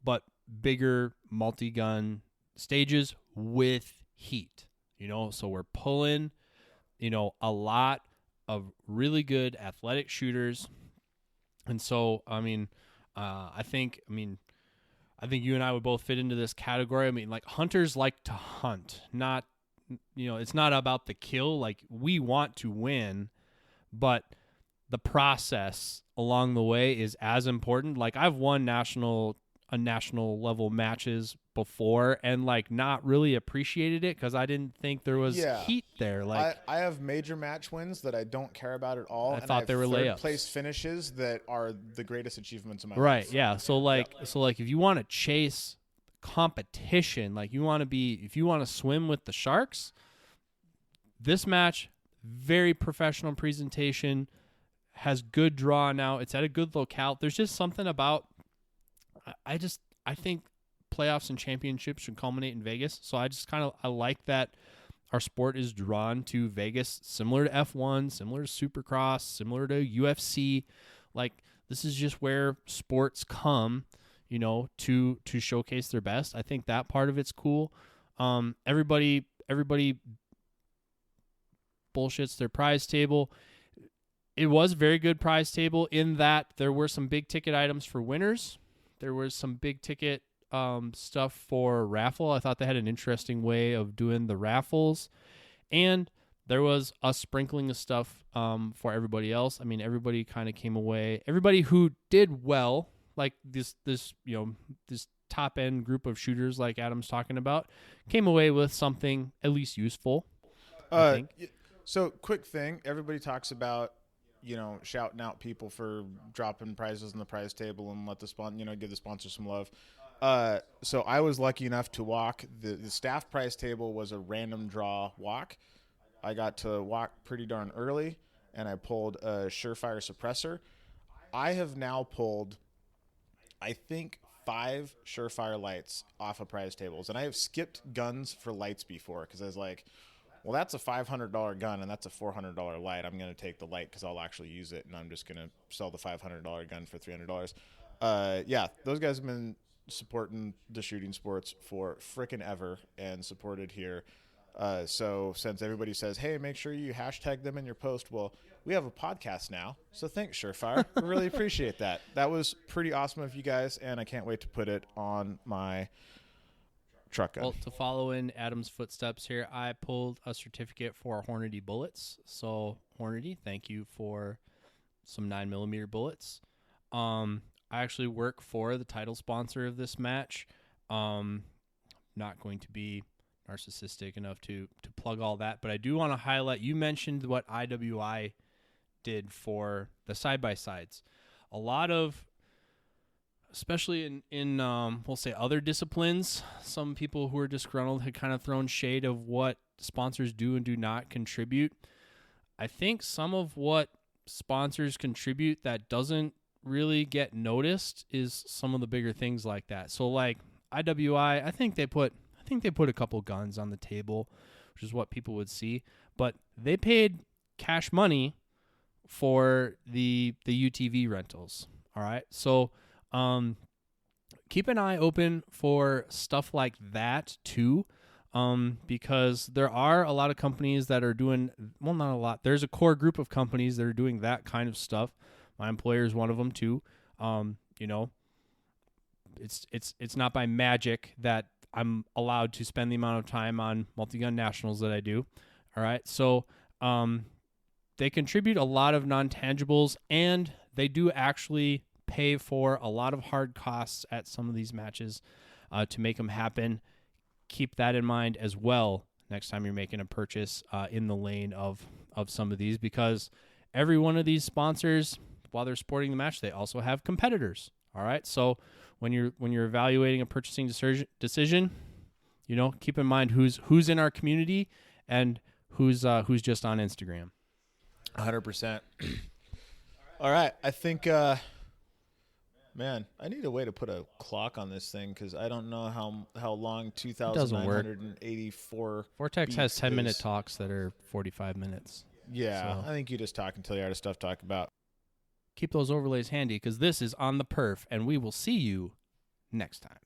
but bigger multi-gun stages with heat, you know. So we're pulling, you know, a lot of really good athletic shooters, and so I think you and I would both fit into this category. I mean, like, hunters like to hunt, not, you know, it's not about the kill. Like, we want to win, but the process along the way is as important. Like, I've won national level matches before and like not really appreciated it because I didn't think there was heat there. Like, I have major match wins that I don't care about at all. I thought they were layups. Third place finishes that are the greatest achievements of my life. Right. Yeah. So like if you want to chase competition, like if you want to swim with the sharks, this match, very professional presentation, has good draw now. It's at a good locale. There's just something about, I think playoffs and championships should culminate in Vegas. So I like that our sport is drawn to Vegas, similar to F1, similar to Supercross, similar to UFC. Like, this is just where sports come, you know, to showcase their best. I think that part of it's cool. Everybody bullshits their prize table. It was a very good prize table in that there were some big ticket items for winners. There was some big ticket stuff for raffle. I thought they had an interesting way of doing the raffles. And there was a sprinkling of stuff for everybody else. I mean, everybody kind of came away. Everybody who did well, like this top end group of shooters like Adam's talking about, came away with something at least useful, I think. So, quick thing. Everybody talks about, you know, shouting out people for dropping prizes on the prize table and give the sponsor some love. So I was lucky enough to walk. The staff prize table was a random draw walk. I got to walk pretty darn early, and I pulled a Surefire suppressor. I have now pulled, I think, 5 Surefire lights off of prize tables, and I have skipped guns for lights before because I was like, well, that's a $500 gun and that's a $400 light. I'm going to take the light because I'll actually use it, and I'm just going to sell the $500 gun for $300. yeah, those guys have been supporting the shooting sports for frickin' ever and supported here. So since everybody says, hey, make sure you hashtag them in your post, well, we have a podcast now. So thanks, Surefire. We really appreciate that. That was pretty awesome of you guys, and I can't wait to put it on my truck gun. Well, to follow in Adam's footsteps here, I pulled a certificate for Hornady bullets. So Hornady, thank you for some 9mm bullets. I actually work for the title sponsor of this match. Not going to be narcissistic enough to plug all that, but I do want to highlight, you mentioned what IWI did for the side-by-sides. A lot of, especially in we'll say other disciplines, some people who are disgruntled had kind of thrown shade of what sponsors do and do not contribute. I think some of what sponsors contribute that doesn't really get noticed is some of the bigger things like that. So like IWI, I think they put a couple guns on the table, which is what people would see, but they paid cash money for the UTV rentals. All right. So keep an eye open for stuff like that too. Because there are a lot of companies that are doing, well, not a lot. There's a core group of companies that are doing that kind of stuff. My employer is one of them too. You know, it's not by magic that I'm allowed to spend the amount of time on multi-gun nationals that I do. All right. So, they contribute a lot of non-tangibles, and they do actually pay for a lot of hard costs at some of these matches, to make them happen. Keep that in mind as well next time you're making a purchase, in the lane of some of these, because every one of these sponsors, while they're supporting the match, they also have competitors. All right. So when you're evaluating a purchasing decision, you know, keep in mind who's in our community and who's just on Instagram. 100%. All right. I think, man, I need a way to put a clock on this thing because I don't know how long 2,984 Vortex has 10-minute is. talks that are 45 minutes. Yeah, So I think you just talk until you're out of stuff to talk about. keep those overlays handy because this is On the Perf, and we will see you next time.